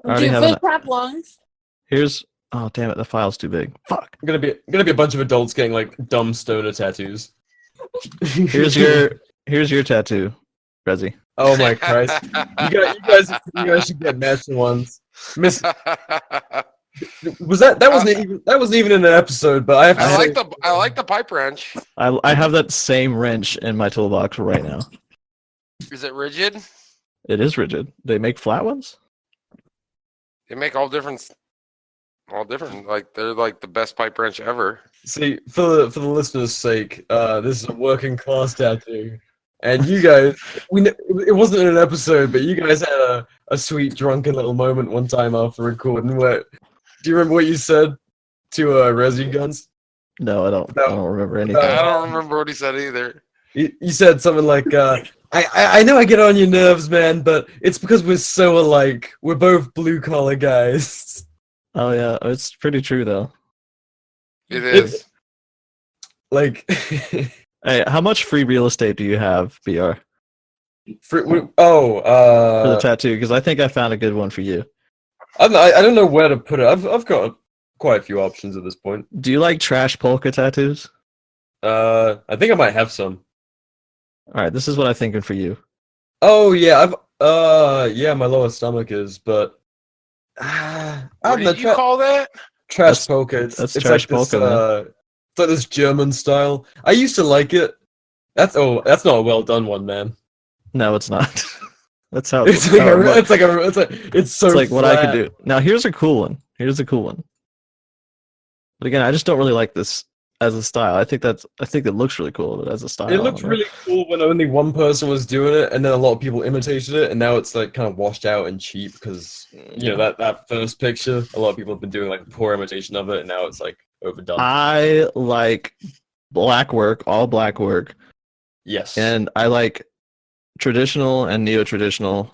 I already Do have an- fish have lungs? Here's. Oh, damn it, the file's too big. Fuck. Gonna be a bunch of adults getting like dumb stoner tattoos. Here's your tattoo, Rezi. Oh my Christ! You guys should get matching ones. Miss, was that wasn't even in an episode, but I have to I say, like the pipe wrench. I have that same wrench in my toolbox right now. Is it rigid? It is rigid. They make flat ones? They make all different. Like they're like the best pipe wrench ever. see for the listeners' sake, this is a working class tattoo, and you guys, it wasn't in an episode, but you guys had a sweet drunken little moment one time after recording. Where do you remember what you said to Resi Guns? No, I don't. No. I don't remember anything. I don't remember what he said either. You said something like, I know I get on your nerves, man, but it's because we're so alike. We're both blue collar guys. Oh yeah, it's pretty true though. It is. Like, Hey, how much free real estate do you have, BR? for the tattoo, because I think I found a good one for you. I don't know where to put it. I've got quite a few options at this point. Do you like trash polka tattoos? I think I might have some. All right, this is what I'm thinking for you. Oh yeah, yeah, my lower stomach is, but I What don't know. did you call that? Trash polka. That's It's trash like this. polka, man. It's like this German style. I used to like it. That's not a well done one, man. No, it's not. That's how It's how it looks. it's so It's like what I could flat. do. Now here's a cool one. Here's a cool one. But again, I just don't really like this as a style. I think it looks really cool, but as a style, It I looked don't know. really cool when only one person was doing it, and then a lot of people imitated it, and now it's like kind of washed out and cheap because you know that first picture, a lot of people have been doing like a poor imitation of it, and now it's like overdone. I like black work, all black work, Yes. and I like traditional and neo-traditional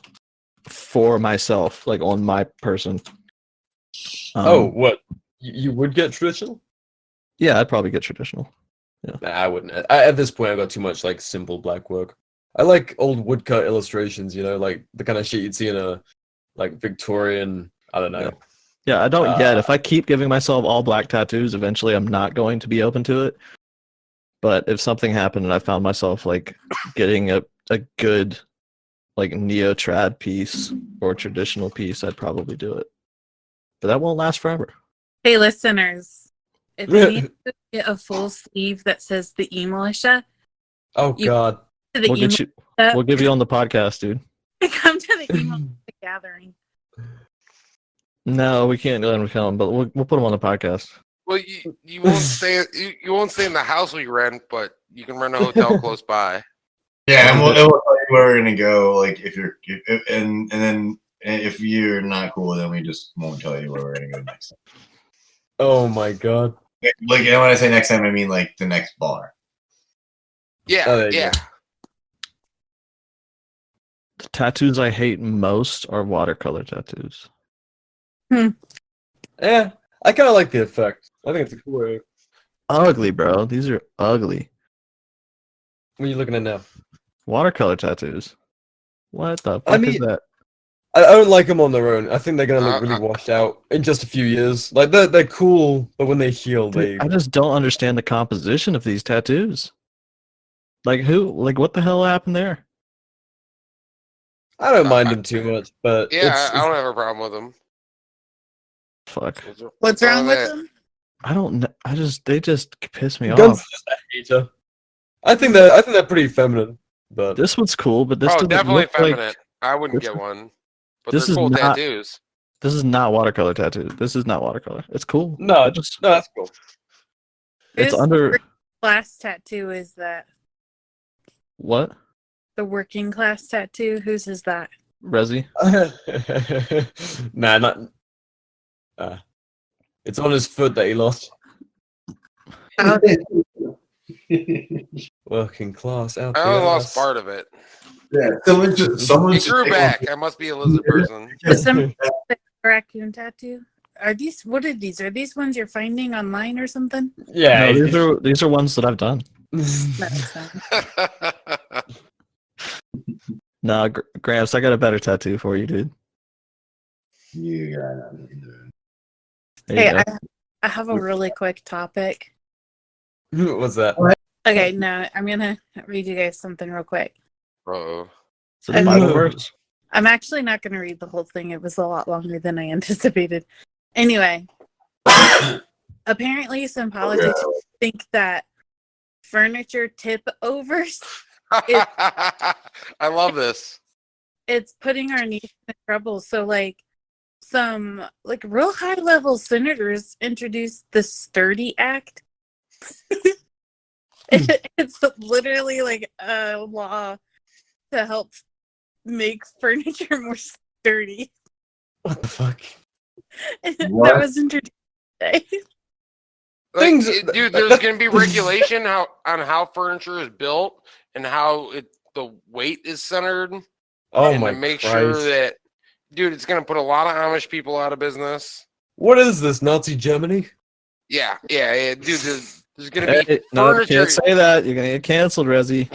for myself, like on my person. What? You would get traditional? Yeah, I'd probably get traditional. Nah, I wouldn't. At this point, I got too much like simple black work. I like old woodcut illustrations, you know, like the kind of shit you'd see in a like Victorian. I don't know. Yeah, I don't yet. If I keep giving myself all black tattoos, eventually I'm not going to be open to it. But if something happened and I found myself like getting a good like neo-trad piece or traditional piece, I'd probably do it. But that won't last forever. Hey, listeners, if you need to get a full sleeve that says the eMilitia, Oh You- God. to the We'll get you. We'll give you on the podcast, dude. come to the eMilitia gathering. No, we can't let him come, but we'll put him on the podcast. Well, you won't stay you won't stay in the house we rent, but you can rent a hotel close by. Yeah, and we'll tell you where we're gonna go. Like and then if you're not cool, then we just won't tell you where we're gonna go next time. Oh my God. Like, and when I say next time, I mean like the next bar. Yeah, Oh, there you yeah. go. The tattoos I hate most are watercolor tattoos. Yeah, I kind of like the effect. I think it's a cool way. Ugly, bro. These are ugly. What are you looking at now? Watercolor tattoos. What the fuck I mean, is that? I don't like them on their own. I think they're gonna look really washed out in just a few years. Like they're cool, but when they heal, they. I just don't understand the composition of these tattoos. Like who? Like what the hell happened there? I don't mind them too much, but Yeah, I don't have a problem with them. Fuck. What's wrong with them? I don't know. They just piss me Guns off. are just a hater. I think they're pretty feminine, but This one's cool, but this Oh, doesn't definitely look like feminine. I wouldn't this- get one. But this they're is cool not- tattoos. this is not watercolor tattoo. This is not watercolor. It's cool. no, that's cool. It's Whose under class tattoo is that? what? The working class tattoo? Whose is that? Resi? Nah, not. It's on his foot that he lost. Working class out I there. only lost part of it. Yeah, someone It grew back. I must be a lizard person. Is somebody a raccoon tattoo? What are these? Are these ones you're finding online or something? Yeah, No, these are ones that I've done. That's fine. Nah, Gramps, I got a better tattoo for you, dude. You got There you Hey, go. I have a really quick topic. What's that? Okay, no, I'm gonna read you guys something real quick. Uh-oh. Is it the Bible verse? I'm actually not gonna read the whole thing. It was a lot longer than I anticipated. Anyway, apparently some politicians think that furniture tip overs, I love this. it's putting our nation in trouble. So like some like real high level senators introduced the Sturdy Act. It's literally like a law to help make furniture more sturdy. What the fuck? That What? was introduced today. Like, Things- dude, there's going to be regulation on how furniture is built and how the weight is centered. Oh and my to make Christ. sure that, dude, it's going to put a lot of Amish people out of business. What is this, Nazi Germany? Yeah, dude. There's going to be Hey, no, you furniture. can't say that. You're gonna get canceled, Resi.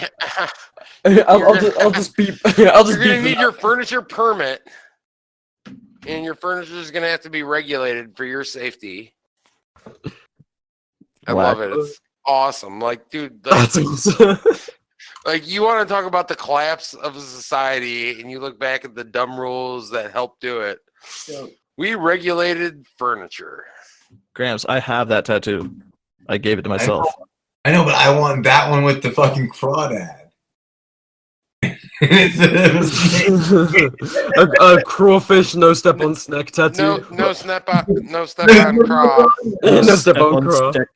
I'll just beep. I'll just You're gonna beep. need your furniture permit, and your furniture is gonna have to be regulated for your safety. I Whack. love it. It's awesome. Like, dude, That's awesome. like you want to talk about the collapse of a society, and you look back at the dumb rules that helped do it. We regulated furniture. Gramps, I have that tattoo. I gave it to myself. I know, but I want that one with the fucking crawdad. a crawfish, no step on snack tattoo. No step on craw. No step on craw. stick.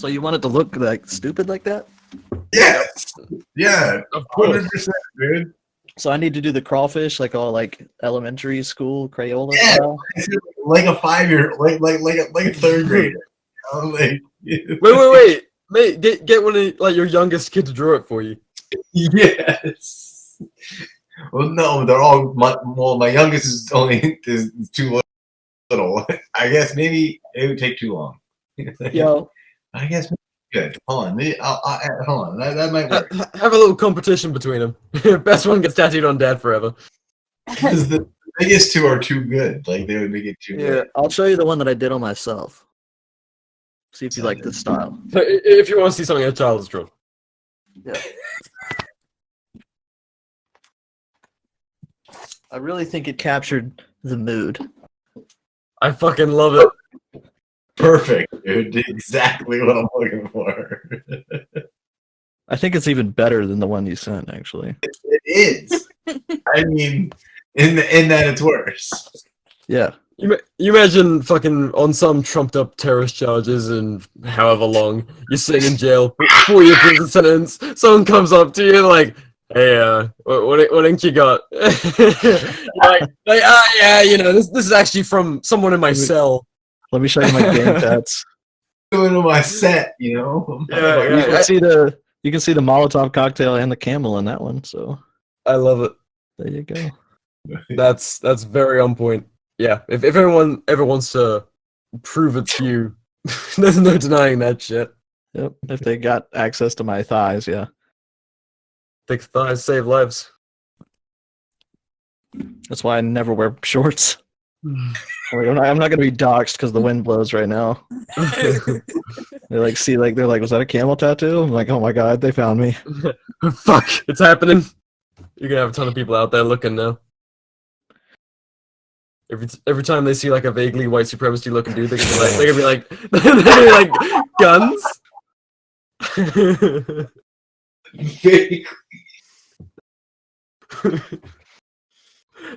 So you want it to look like stupid like that? Yes. Yeah. Of course. 100%, dude. So I need to do the crawfish like all like elementary school Crayola Yeah. style? Like a 5-year, like a third grader. You know, like, Wait. Mate, get one of like your youngest kid to draw it for you. Yes. Well, no, they're all. My youngest is only is too little. I guess maybe it would take too long. Yo, I guess good. Hold on, hold on. That might work. Have a little competition between them. Best one gets tattooed on dad forever. Because the biggest two are too good. Like they would make it too yeah, good. I'll show you the one that I did on myself. See if you like this style. So if you want to see something a child has drawn. Yeah. I really think it captured the mood. I fucking love it. Perfect, dude. Exactly what I'm looking for. I think it's even better than the one you sent, actually. It is. I mean, in that it's worse. Yeah. You imagine fucking on some trumped up terrorist charges and however long you're sitting in jail, 4 year prison sentence, someone comes up to you like, hey, what ink you got? You're like, yeah, you know, this is actually from someone in my cell. Let me show you my game tats. Going to my set, you know. Yeah, You can see the Molotov cocktail and the camel in that one, so I love it. there you go. That's very on point. Yeah, if everyone ever wants to prove it to you, there's no denying that shit. Yep. If they got access to my thighs, yeah. Thick thighs save lives. That's why I never wear shorts. Like, I'm not gonna be doxxed because the wind blows right now. They're like, was that a camel tattoo? I'm like, oh my god, they found me. Fuck, it's happening. You're gonna have a ton of people out there looking now. Every time they see like a vaguely white supremacy looking dude, they're gonna be like guns.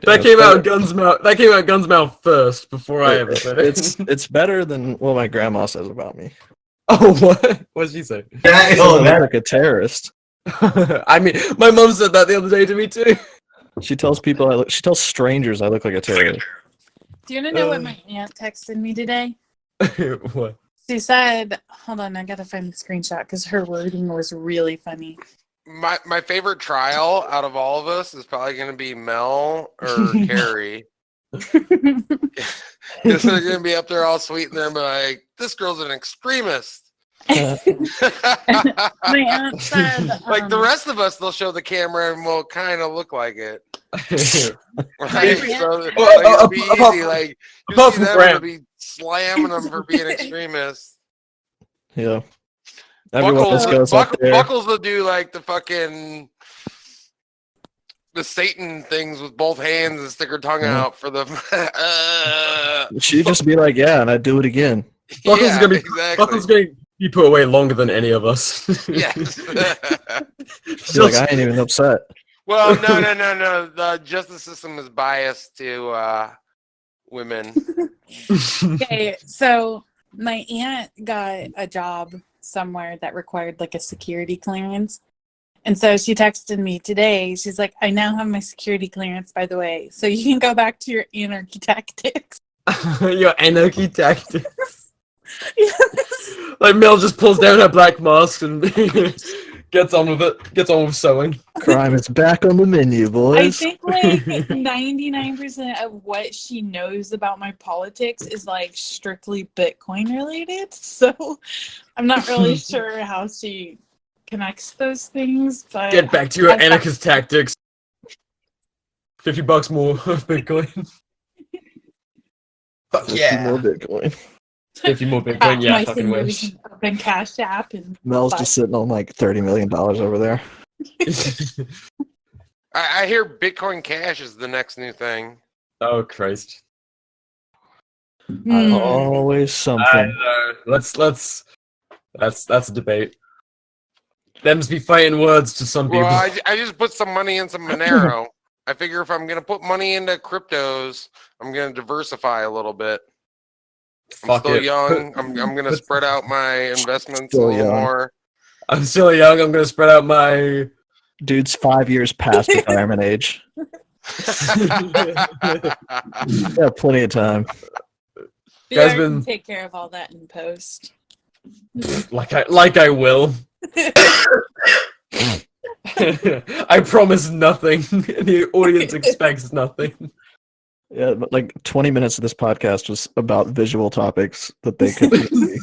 That came out Guns Mouth. That came out Guns Mouth first before I ever said it. It's better than what my grandma says about me. Oh, what? What'd she say? I look like a terrorist. I mean, my mom said that the other day to me too. She tells people she tells strangers I look like a terrorist. Do you want to know what my aunt texted me today? What? She said, hold on, I gotta find the screenshot because her wording was really funny. My favorite trial out of all of us is probably going to be Mel or Carrie. Because they're going to be up there all sweet and they're like, this girl's an extremist. My aunt said, Like the rest of us, they'll show the camera and we'll kind of look like it. Right? So, it'll be easy. Like, you see them, it'll be slamming them for being extremists. Yeah. Everyone else goes up there. Buckles will do like the Satan things with both hands and stick her tongue out for the. She'd just be like, yeah, and I'd do it again. Buckles gonna be put away longer than any of us. Yes. She's like, I ain't even upset. Well, no. The justice system is biased to women. okay, so my aunt got a job somewhere that required like a security clearance. And so she texted me today. She's like, I now have my security clearance, by the way. So you can go back to your anarchy tactics. Your anarchy tactics. Yes. Like Mel just pulls down her black mask and Gets on with it. Gets on with sewing. Crime is back on the menu, I boys. think like 99% of what she knows about my politics is like strictly Bitcoin related. So I'm not really sure how she connects those things. But Get back to your I thought- anarchist tactics. $50 more of Bitcoin. Fuck 50 yeah. more Bitcoin. 50 more Crack Bitcoin. Yeah, my fucking fingers wish. and open Cash App and Mel's buy- just sitting on like $30 million over there. I hear Bitcoin Cash is the next new thing. Oh Christ. Hmm. Always I something. know. That's a debate. Them's be fighting words to some people. Well, I just put some money in some Monero. I figure if I'm gonna put money into cryptos, I'm gonna diversify a little bit. I'm Fuck still it. young. I'm gonna put- spread out my investments a Still little young. more. I'm still young. I'm gonna spread out my. Dude's 5 years past retirement age. Yeah, plenty of time. Guys VR been- can take care of all that in post. Like I will. I promise nothing. The audience expects nothing. Yeah, but like 20 minutes of this podcast was about visual topics that they could see.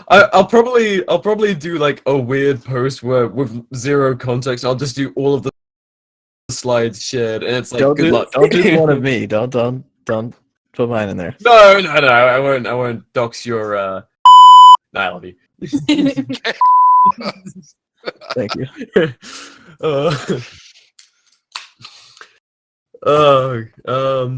I'll probably do like a weird post where with zero context. I'll just do all of the slides shared, and it's like Don't good do, luck. don't do the one of me. Don't put mine in there. No, I won't dox your. Nah, I love you. Thank you. uh,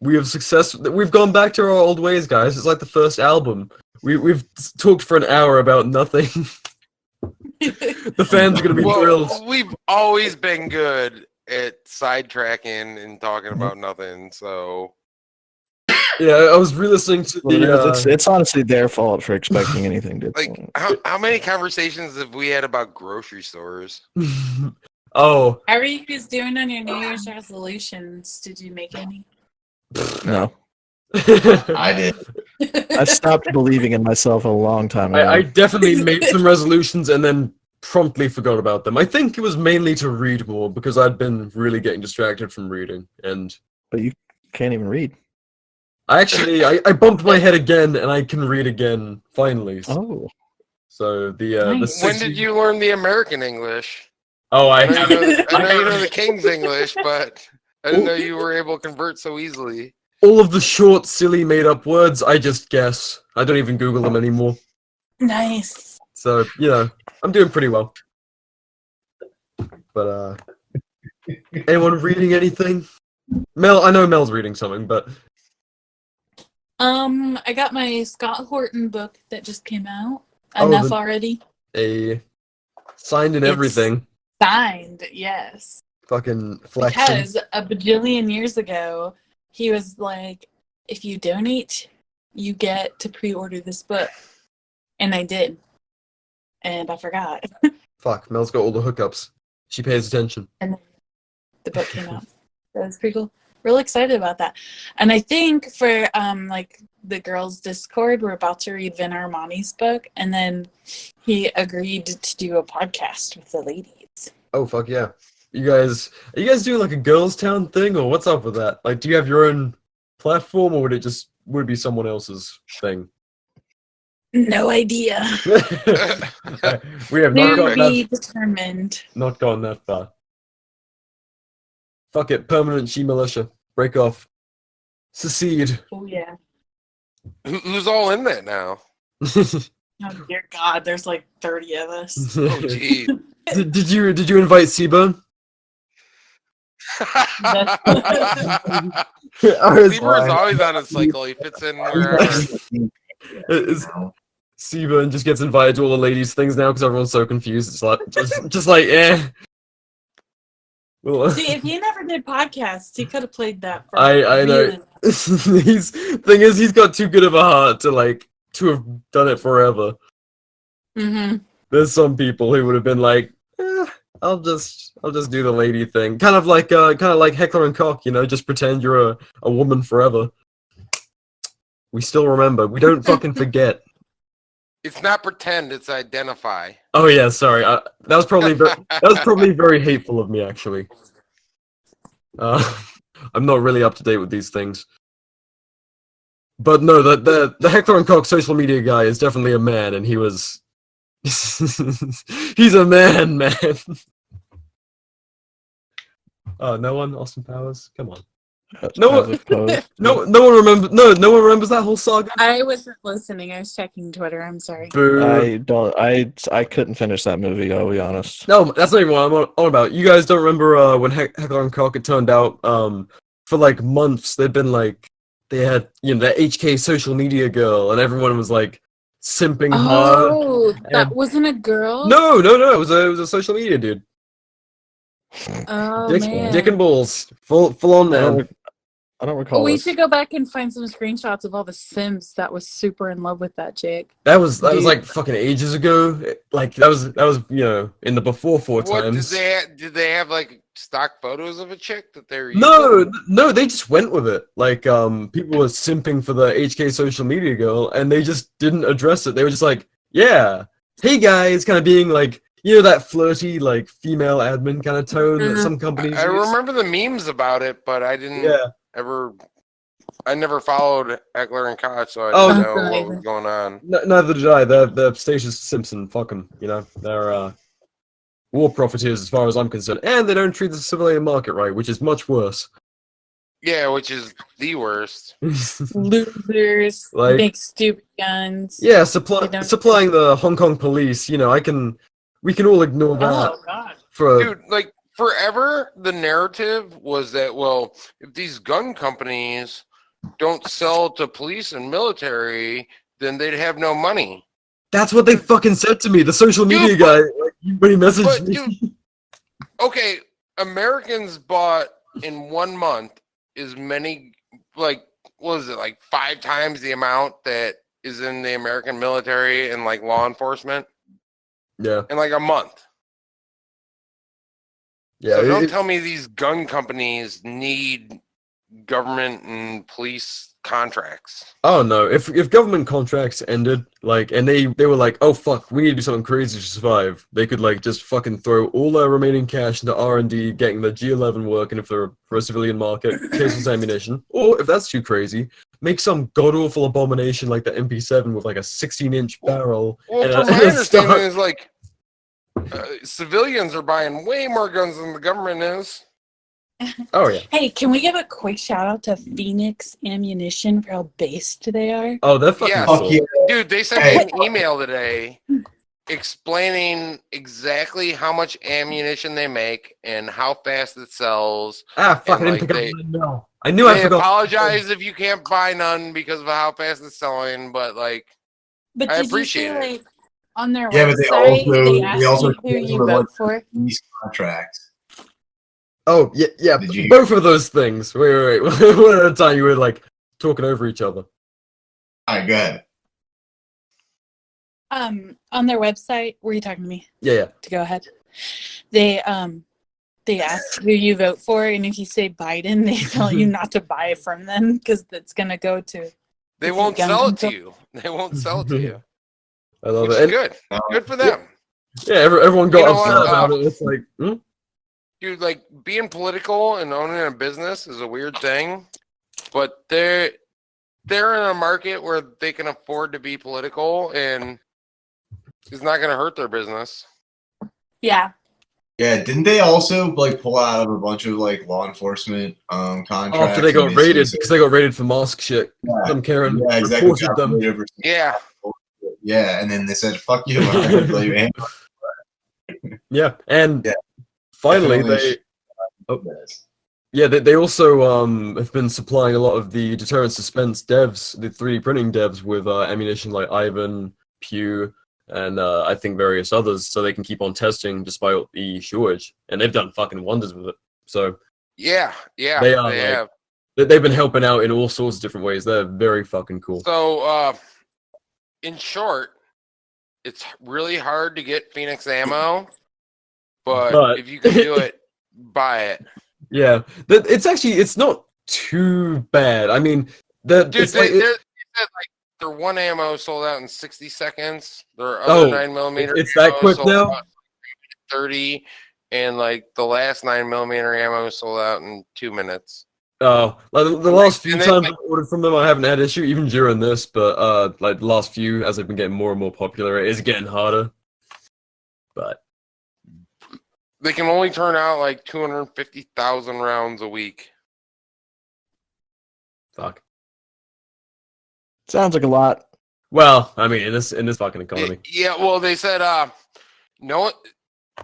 we have success. We've gone back to our old ways, guys. It's like the first album. We've talked for an hour about nothing. The fans are gonna be thrilled. Well, we've always been good at sidetracking and talking about nothing. So Yeah, I was re-listening to Well, the. it's honestly their fault for expecting anything different. like, how many conversations have we had about grocery stores? Oh, How are you guys doing on your New Year's resolutions? Did you make any? No, I did. I stopped believing in myself a long time ago. I definitely made some resolutions and then promptly forgot about them. I think it was mainly to read more because I'd been really getting distracted from reading, and But you can't even read. I bumped my head again and I can read again finally. Oh, So the Nice. When did you learn the American English? Oh, I I know you know the King's English, but I didn't know you were able to convert so easily. all of the short, silly, made-up words. I just guess. I don't even Google them anymore. Nice. So I'm doing pretty well. But anyone reading anything? Mel, I know Mel's reading something, but I got my Scott Horton book that just came out. Oh, Enough the- already. signed and It's- everything. Signed, yes. Fucking flexing. Because a bajillion years ago, he was like, if you donate, you get to pre-order this book. And I did. And I forgot. Fuck, Mel's got all the hookups. She pays attention. And then the book came out. That was pretty cool. Real excited about that. And I think for like the girls' Discord, we're about to read Vin Armani's book, and then he agreed to do a podcast with the ladies. Oh fuck yeah. Are you guys doing like a girls' town thing, or what's up with that? Like, do you have your own platform, or would it be someone else's thing? No idea. We have To be determined. not gone that far. Fuck it, permanent eMilitia. Break off. Secede. Oh yeah. Who's all in that now? Oh dear God, there's like 30 of us. Oh, gee. Did you invite Seaburn? Lieber is always on a cycle. He fits in wherever. Seaburn just gets invited to all the ladies' things now because everyone's so confused. It's like just like Well, See, if he never did podcasts, he could have played that. For I know. He's got too good of a heart to have done it forever. Mm-hmm. There's some people who would have been like, I'll just do the lady thing, kind of like Heckler and Koch, just pretend you're a woman forever. We still remember. We don't fucking forget. It's not pretend, it's identify. Oh yeah, sorry. That was probably very hateful of me, actually. I'm not really up to date with these things. But no, the Hector and Cox social media guy is definitely a man, and he was. He's a man. Oh, no one, Austin Powers. Come on. No one remembers. No one remembers that whole saga. I wasn't listening. I was checking Twitter. I'm sorry. Boo. I couldn't finish that movie, I'll be honest. No, that's not even what I'm on about. You guys don't remember when Hector and Cock, it turned out for like months they'd been like they had that HK social media girl and everyone was like simping hard. Oh, that wasn't a girl? No, it was a social media dude. Oh, Dick man. and balls. Full on man. I don't recall. We should go back and find some screenshots of all the Sims that was super in love with that chick. That was like fucking ages ago. Like that was in the before times. Did they have like stock photos of a chick that they were using? No, they just went with it. Like people were simping for the HK social media girl and they just didn't address it. They were just like, yeah, hey guys, kind of being like that flirty like female admin kind of tone that some companies I use. remember the memes about it, but I didn't I never followed Eckler and Koch, so I didn't know what was going on. Neither did I. They're Stacious Simpson. Fuck them. They're war profiteers as far as I'm concerned, and they don't treat the civilian market right, which is much worse. Yeah, which is the worst. Losers, big stupid guns. Yeah, supplying the Hong Kong police. We can all ignore that. Oh God. Dude, like forever, the narrative was that if these gun companies don't sell to police and military, then they'd have no money. That's what they fucking said to me. The social media guy, when he messaged me. Dude, okay, Americans bought in 1 month as many, what was it, 5 times the amount that is in the American military and law enforcement? Yeah. In a month. Yeah. So don't tell me these gun companies need government and police contracts. Oh no! If government contracts ended, and they were like, oh fuck, we need to do something crazy to survive, they could just fucking throw all their remaining cash into R&D, getting the G11 working for a civilian market, caseless ammunition, or if that's too crazy, make some god awful abomination like the MP7 with a 16-inch barrel. Well, from my understanding is civilians are buying way more guns than the government is. Oh yeah. Hey, can we give a quick shout out to Phoenix Ammunition for how based they are? Oh, they're fucking cool. Yeah. Dude, they sent me an email today explaining exactly how much ammunition they make and how fast it sells. Fuck, I didn't pick up the email. I knew I forgot. Apologize if you can't buy none because of how fast it's selling, but I appreciate it. On their Yeah, website, but they also who you vote for. These contracts. Oh yeah. Both of those things. Wait. One at a time. You were talking over each other. All right, good. On their website, were you talking to me? Yeah. To go ahead. They ask who you vote for, and if you say Biden, they tell you not to buy from them because it's gonna go to. They won't sell it to you. They won't sell it to you. I love it. Good. Good for them. Yeah, everyone got upset about it. It's Dude, being political and owning a business is a weird thing, but they're in a market where they can afford to be political, and it's not going to hurt their business. Yeah. Yeah, didn't they also pull out of a bunch of law enforcement contracts after they got raided because they got raided for mask shit? Yeah, some Karen exactly. reported them. Yeah, and then they said, "Fuck you." Yeah, and finally they. Yeah, they also have been supplying a lot of the deterrent suspense devs, the 3D printing devs, with ammunition like Ivan, Pew, and I think various others, so they can keep on testing despite the shortage. And they've done fucking wonders with it. So they have. They've been helping out in all sorts of different ways. They're very fucking cool. So, in short, it's really hard to get Phoenix ammo, but if you can do it, buy it. Yeah, it's not too bad. I mean, dude, they said their one ammo sold out in 60 seconds. Their other 9mm it's that ammo quick sold now? out in 30, and like the last 9mm ammo sold out in 2 minutes. Oh, like the last few And they- times I've ordered from them, I haven't had issue, even during this. But like the last few, as they've been getting more and more popular, it is getting harder. But They can only turn out like 250,000 rounds a week. fuck. Sounds like a lot. Well, I mean, in this fucking economy. Yeah, well, they said no,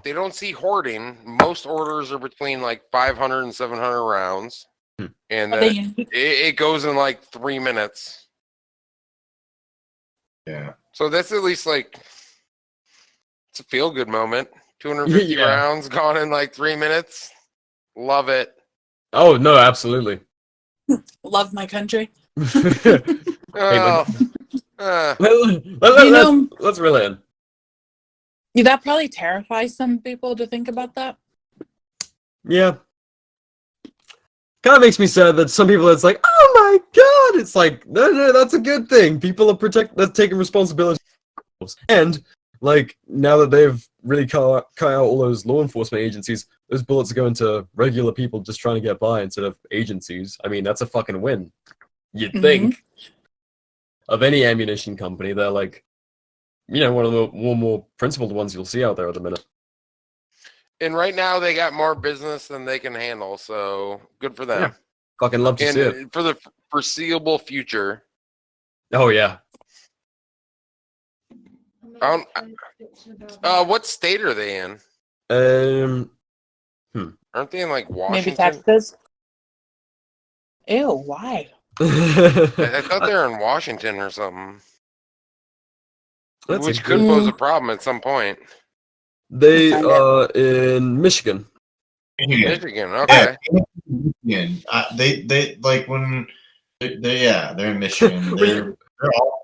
they don't see hoarding. Most orders are between like 500 and 700 rounds, and then it goes in like 3 minutes. Yeah. So that's at least like it's a feel good moment. 250 Yeah. rounds gone in like 3 minutes. Love it. Oh no, absolutely. Love my country. Oh, Let's reel in. Yeah, that probably terrifies some people to think about that. Yeah. Kind of makes me sad that some people, it's like, oh my god, it's like, no, that's a good thing. People are that's taking responsibility. And, like, now that they've really cut out all those law enforcement agencies, those bullets are going to regular people just trying to get by instead of agencies. I mean, that's a fucking win. You'd think. Of any ammunition company, they're like, you know, one of the more principled ones you'll see out there at the minute. and right now they got more business than they can handle, so good for them. Yeah. Fucking love to see it. And for the foreseeable future. Oh, yeah. What state are they in? Aren't they in like Washington? Maybe Texas. Ew, why? I thought they were in Washington or something. Which could pose a problem at some point. They are in Michigan. Michigan, okay. Yeah, they like when they're in Michigan. They're all.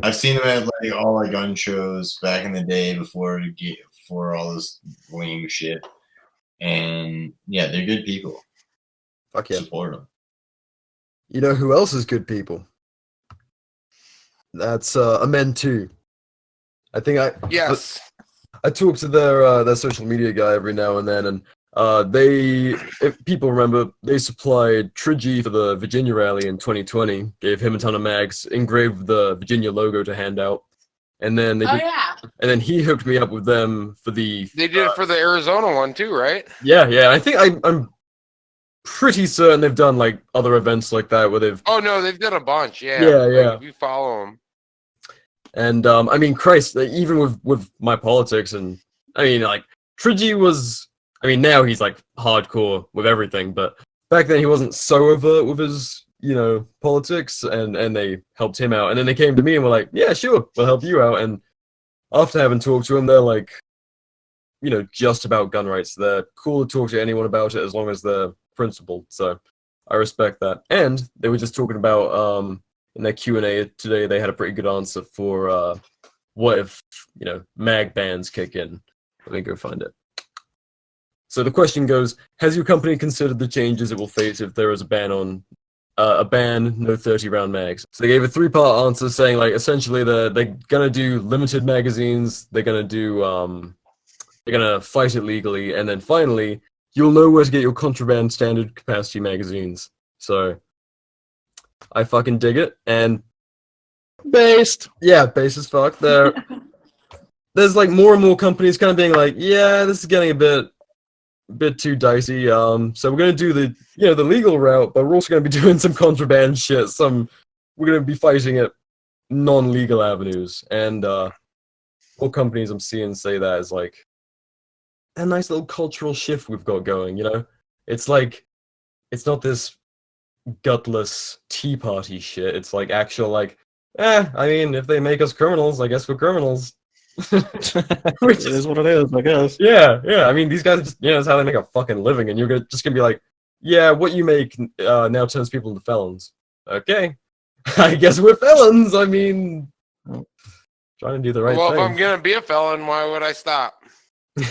I've seen them at like all our gun shows back in the day before all this lame shit, and yeah, they're good people. Fuck yeah. Support them. You know who else is good people? That's Amen 2. I think I talk to their social media guy every now and then, and if people remember, they supplied Trigi for the Virginia rally in 2020, gave him a ton of mags, engraved the Virginia logo to hand out, and then and then he hooked me up with them for the. They did it for the Arizona one too, right? Yeah. I think I'm pretty certain they've done like other events like that where they've. Oh no, they've done a bunch. Yeah. Yeah. If you follow them. And I mean, Christ, even with my politics, and I mean, like Trigi was. I mean, now he's like hardcore with everything, but back then he wasn't so overt with his, you know, politics, and they helped him out. And then they came to me and were like, yeah, sure, we'll help you out. And after having talked to him, they're like, you know, just about gun rights. They're cool to talk to anyone about it as long as they're principled. So I respect that. And they were just talking about, in their Q&A today, they had a pretty good answer for what if, you know, mag bans kick in. Let me go find it. So the question goes, has your company considered the changes it will face if there is a ban on no 30-round mags? So they gave a 3-part answer saying, like, essentially they're gonna do limited magazines, they're gonna fight it legally, and then finally, you'll know where to get your contraband standard capacity magazines. So I fucking dig it, and based as fuck. There's like more and more companies kind of being like, yeah, this is getting a bit too dicey. So we're gonna do the legal route, but we're also gonna be doing some contraband shit. We're gonna be fighting it non-legal avenues, and all companies I'm seeing say that is like a nice little cultural shift we've got going. You know, it's like it's not this gutless tea party shit. It's like actual like, I mean, if they make us criminals, I guess we're criminals. Which is what it is, I guess. Yeah. I mean, these guys are just, you know, that's how they make a fucking living, and you're just gonna be like, yeah, what you make now turns people into felons. Okay, I guess we're felons. I mean, trying to do the right thing. Well, if I'm gonna be a felon, why would I stop?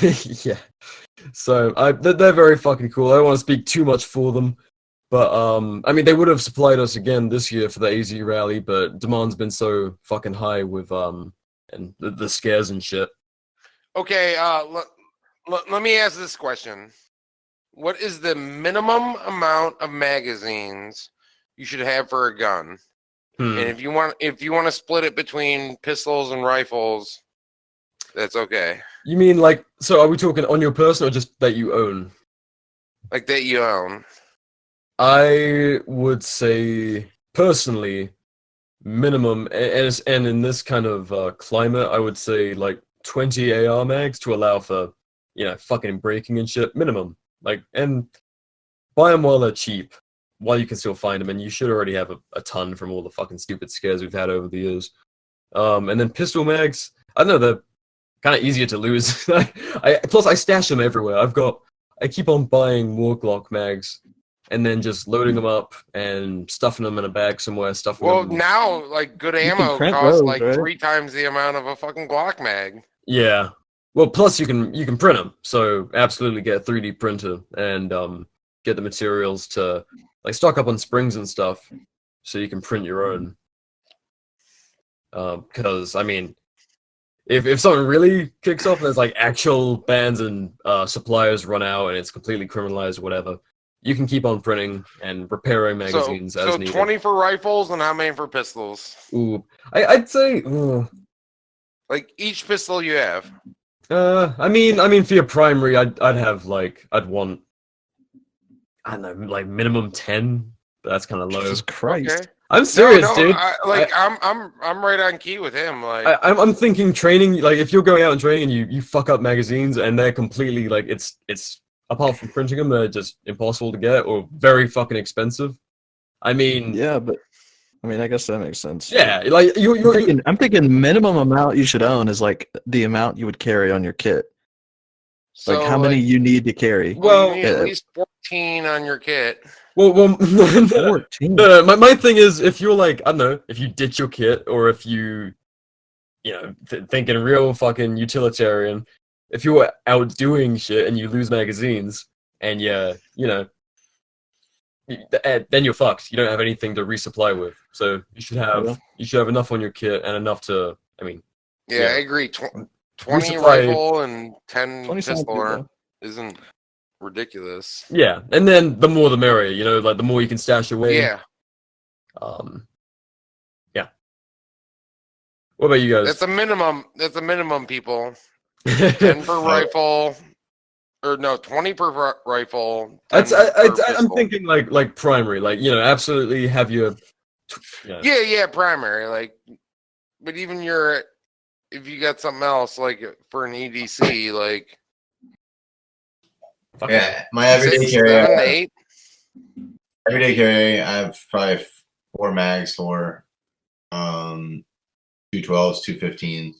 Yeah. So they're very fucking cool. I don't want to speak too much for them, But I mean, they would have supplied us again this year for the AZ rally, but demand's been so fucking high with and the scares and shit. Okay, let me ask this question. What is the minimum amount of magazines you should have for a gun? And if you want to split it between pistols and rifles, that's okay. You mean like, so are we talking on your person or just that you own? Like that you own. I would say personally, minimum, and in this kind of climate, I would say like 20 AR mags to allow for, fucking breaking and shit. Minimum. Like, and buy them while they're cheap, while you can still find them, and you should already have a ton from all the fucking stupid scares we've had over the years. And then pistol mags, I don't know, they're kind of easier to lose. Plus, I stash them everywhere. I keep on buying more Glock mags, and then just loading them up and stuffing them in a bag somewhere. Well, now like good ammo costs like 3 times the amount of a fucking Glock mag. Yeah. Well, plus you can print them. So absolutely get a 3D printer and get the materials to like stock up on springs and stuff, so you can print your own. Because I mean, if something really kicks off, and there's like actual bans and suppliers run out, and it's completely criminalized, or whatever, you can keep on printing and repairing magazines as needed. So 20 for rifles and how many for pistols? Ooh, I'd say like each pistol you have. I mean, for your primary, I'd want, I don't know, like minimum 10. But that's kind of low. Jesus Christ. Okay. I'm serious, dude. I'm right on key with him. Like, I'm thinking training. Like, if you're going out and training and you fuck up magazines and they're completely like it's apart from printing them, they're just impossible to get or very fucking expensive. I mean, yeah, but I mean, I guess that makes sense. Yeah, like I'm thinking minimum amount you should own is like the amount you would carry on your kit. so, Like how many you need to carry. Well, you need at least 14 on your kit. Well, 14. No, my thing is, if you're like, I don't know, if you ditch your kit or if you, thinking real fucking utilitarian, if you're out doing shit and you lose magazines and then you're fucked. You don't have anything to resupply with, so you should have enough on your kit and enough to. I mean, I agree. 20 resupply, rifle and 10 20 pistol isn't ridiculous. Yeah, and then the more the merrier. Like the more you can stash away. Yeah. Yeah. What about you guys? That's a minimum, people. 10 per rifle. Or no, 20 per rifle. I'm thinking like primary, absolutely have your. Yeah, primary. Like, but even if you got something else like for an EDC, like. Yeah, my everyday carry. Everyday carry, I have probably 4 mags for 212s, 215s,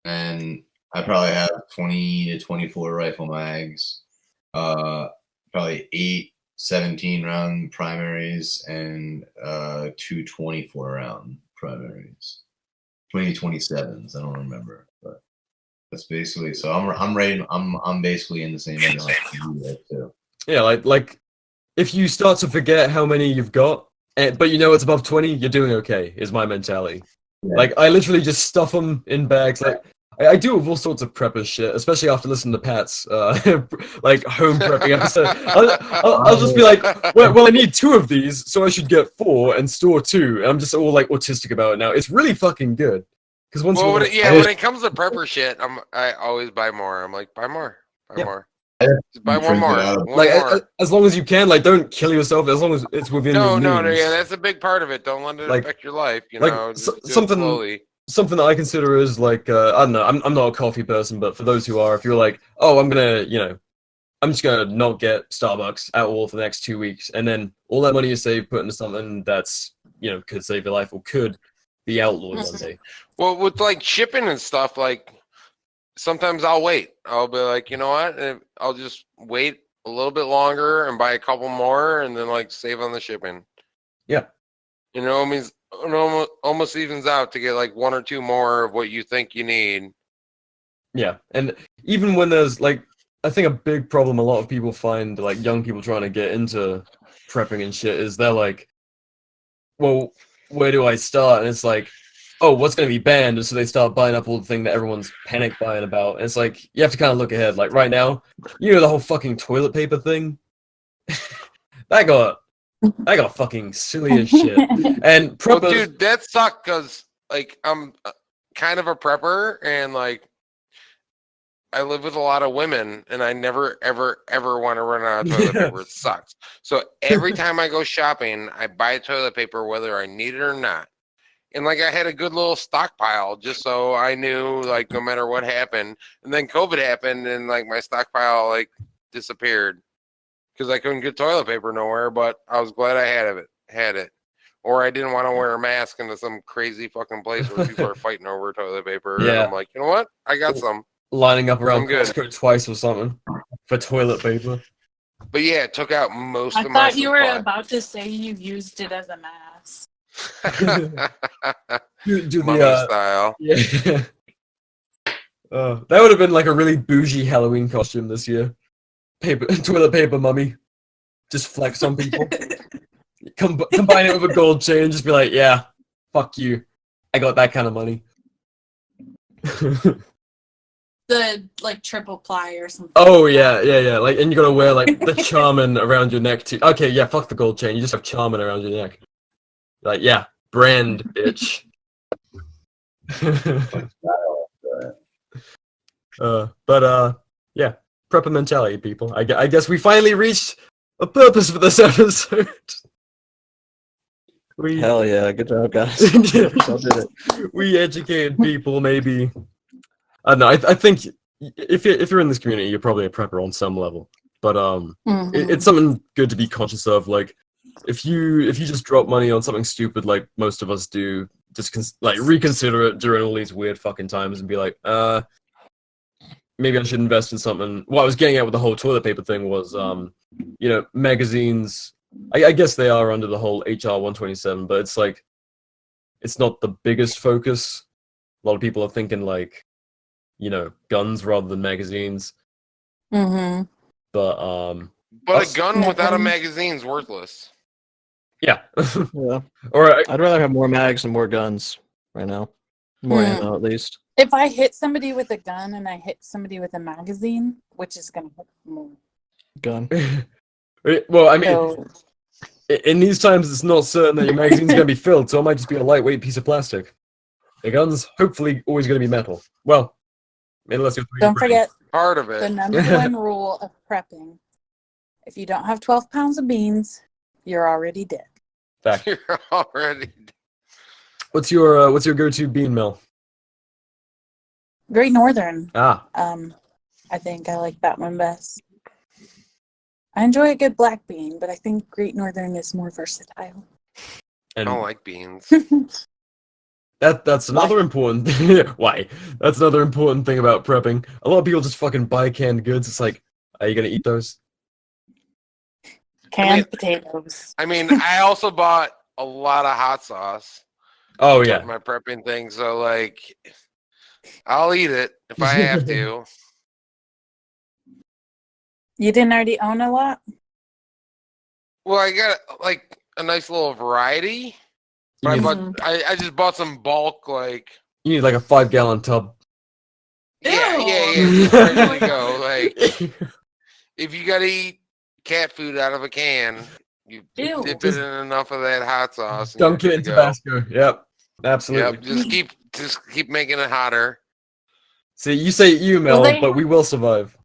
and I probably have 20 to 24 rifle mags, probably 8 17 round primaries, and 2 24 round primaries. 20 27s, I don't remember, but that's basically. So I'm ready. I'm basically in the same area too. Yeah, like if you start to forget how many you've got, but it's above 20, you're doing okay. Is my mentality. Yeah. Like I literally just stuff them in bags. Like I do with all sorts of prepper shit, especially after listening to Pat's like home prepping episode. I'll just be like, well, I need 2 of these, so I should get 4 and store 2. And I'm just all like autistic about it now. It's really fucking good. Because when it comes to prepper shit, I always buy more. I'm like, buy more, more. Just buy one more. As long as you can, like, don't kill yourself. As long as it's within your means. No, yeah, that's a big part of it. Don't let it affect your life. Something that I consider is like, I don't know. I'm not a coffee person, but for those who are, if you're like, oh, I'm just gonna not get Starbucks at all for the next 2 weeks, and then all that money you save put into something that's could save your life or could be outlawed one day. Well, with like shipping and stuff, like sometimes I'll wait. I'll be like, you know what? I'll just wait a little bit longer and buy a couple more, and then like save on the shipping. Yeah. It means it almost evens out to get like 1 or 2 more of what you think you need. Yeah, and even when there's like, I think a big problem a lot of people find, like young people trying to get into prepping and shit is they're like, well, where do I start? And it's like, oh, what's going to be banned? And so they start buying up all the thing that everyone's panic buying about. And it's like, you have to kind of look ahead. Like right now, you know, the whole fucking toilet paper thing? that got fucking silly as shit. And Well, preppers, dude, that sucked because like I'm kind of a prepper and like I live with a lot of women and I never ever want to run out of toilet Yeah. paper. It sucks. So every time I go shopping, I buy toilet paper whether I need it or not. And like I had a good little stockpile just so I knew like no matter what happened. And then COVID happened and like my stockpile like disappeared because I couldn't get toilet paper nowhere. But I was glad I had it. Or I didn't want to wear a mask into some crazy fucking place where people are fighting over toilet paper. Yeah. And I'm like, you know what? I got some. lining up around I'm good. Costco twice or something for toilet paper. But yeah, it took out most I of my thought you were supply. about to say you used it as a mask. Do Mummy the style. yeah. That would have been like a really bougie Halloween costume this year. Toilet paper mummy. Just flex on people. Combine it with a gold chain and just be like, yeah, fuck you. I got that kind of money. The like triple ply or something. Oh yeah. Like, and you gotta wear like the charmin around your neck too. Okay, yeah, fuck the gold chain. You just have charmin around your neck. Like, yeah, brand, bitch. Yeah, prepper mentality, people. I guess we finally reached a purpose for this episode. Hell yeah, good job, guys. Y'all did it. We educated people, maybe. I don't know. I think if you're in this community, you're probably a prepper on some level. But it's something good to be conscious of. Like, if you just drop money on something stupid, like most of us do, just reconsider it during all these weird fucking times and be like, maybe I should invest in something. What I was getting at with the whole toilet paper thing was, magazines. I guess they are under the whole HR 127, but it's like, it's not the biggest focus. A lot of people are thinking like, guns rather than magazines. Mm-hmm. But a gun without a magazine's worthless. Yeah. Yeah. Or I'd rather have more mags and more guns right now. More ammo, at least. If I hit somebody with a gun and I hit somebody with a magazine, which is gonna hurt more? Gun. well, I mean, in these times, it's not certain that your magazine's going to be filled, so it might just be a lightweight piece of plastic. The gun's hopefully always going to be metal. Well, unless you're don't forget part of it. The number one rule of prepping: if you don't have 12 pounds of beans, you're already dead. Fact. You're already dead. What's your go-to bean mill? Great Northern. Ah. I think I like that one best. I enjoy a good black bean, but I think Great Northern is more versatile. I don't like beans. That's another important thing. Why? That's another important thing about prepping. A lot of people just fucking buy canned goods. It's like, are you gonna eat those? Canned potatoes. I mean, I also bought a lot of hot sauce. Oh yeah. With my prepping thing, so like, I'll eat it if I have to. You didn't already own a lot? Well, I got like a nice little variety. But I just bought some bulk, like. You need like a 5-gallon tub. Yeah. Ready to go. Like, if you gotta eat cat food out of a can, you dip it in enough of that hot sauce. Dunk it in Tabasco. Yep, absolutely. Yep. Just keep making it hotter. See, you say you, Mel, but we will survive.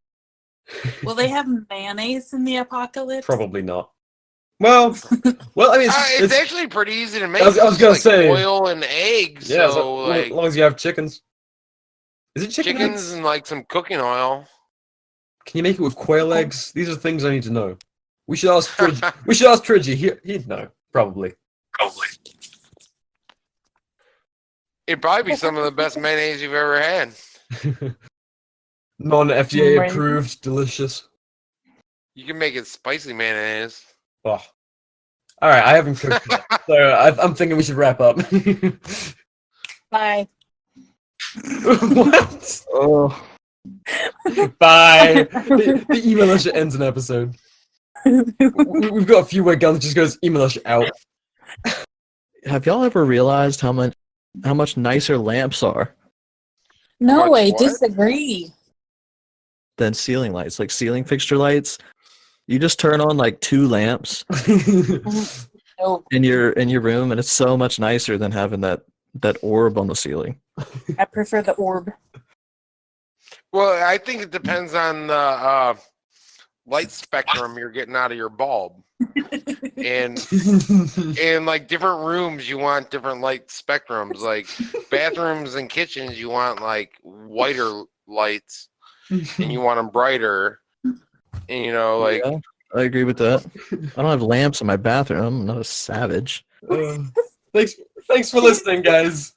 Will they have mayonnaise in the apocalypse? Probably not. Well, I mean, it's actually pretty easy to make. I was gonna say oil and eggs. Yeah, so like, as long as you have chickens. Is it chickens eggs? And like some cooking oil? Can you make it with quail eggs? These are things I need to know. We should ask Tridgy. He'd know, probably. It'd probably be some of the best mayonnaise you've ever had. Non-FDA approved, delicious. You can make it spicy mayonnaise. Oh. All right, I haven't cooked yet, so I'm thinking we should wrap up. Bye. What? Oh. Bye. The eMilitia ends an episode. We've got a few where guns just goes eMilitia out. Have y'all ever realized how much nicer lamps are No, Much I what? disagree. than ceiling lights? Like ceiling fixture lights, you just turn on like 2 lamps No, in your room, and it's so much nicer than having that orb on the ceiling. I prefer the orb. Well, I think it depends on the light spectrum you're getting out of your bulb. And in like different rooms, you want different light spectrums. Like bathrooms and kitchens, you want like whiter lights, and you want them brighter. And you know, like Yeah, I agree with that. I don't have lamps in my bathroom. I'm not a savage. Thanks for listening, guys.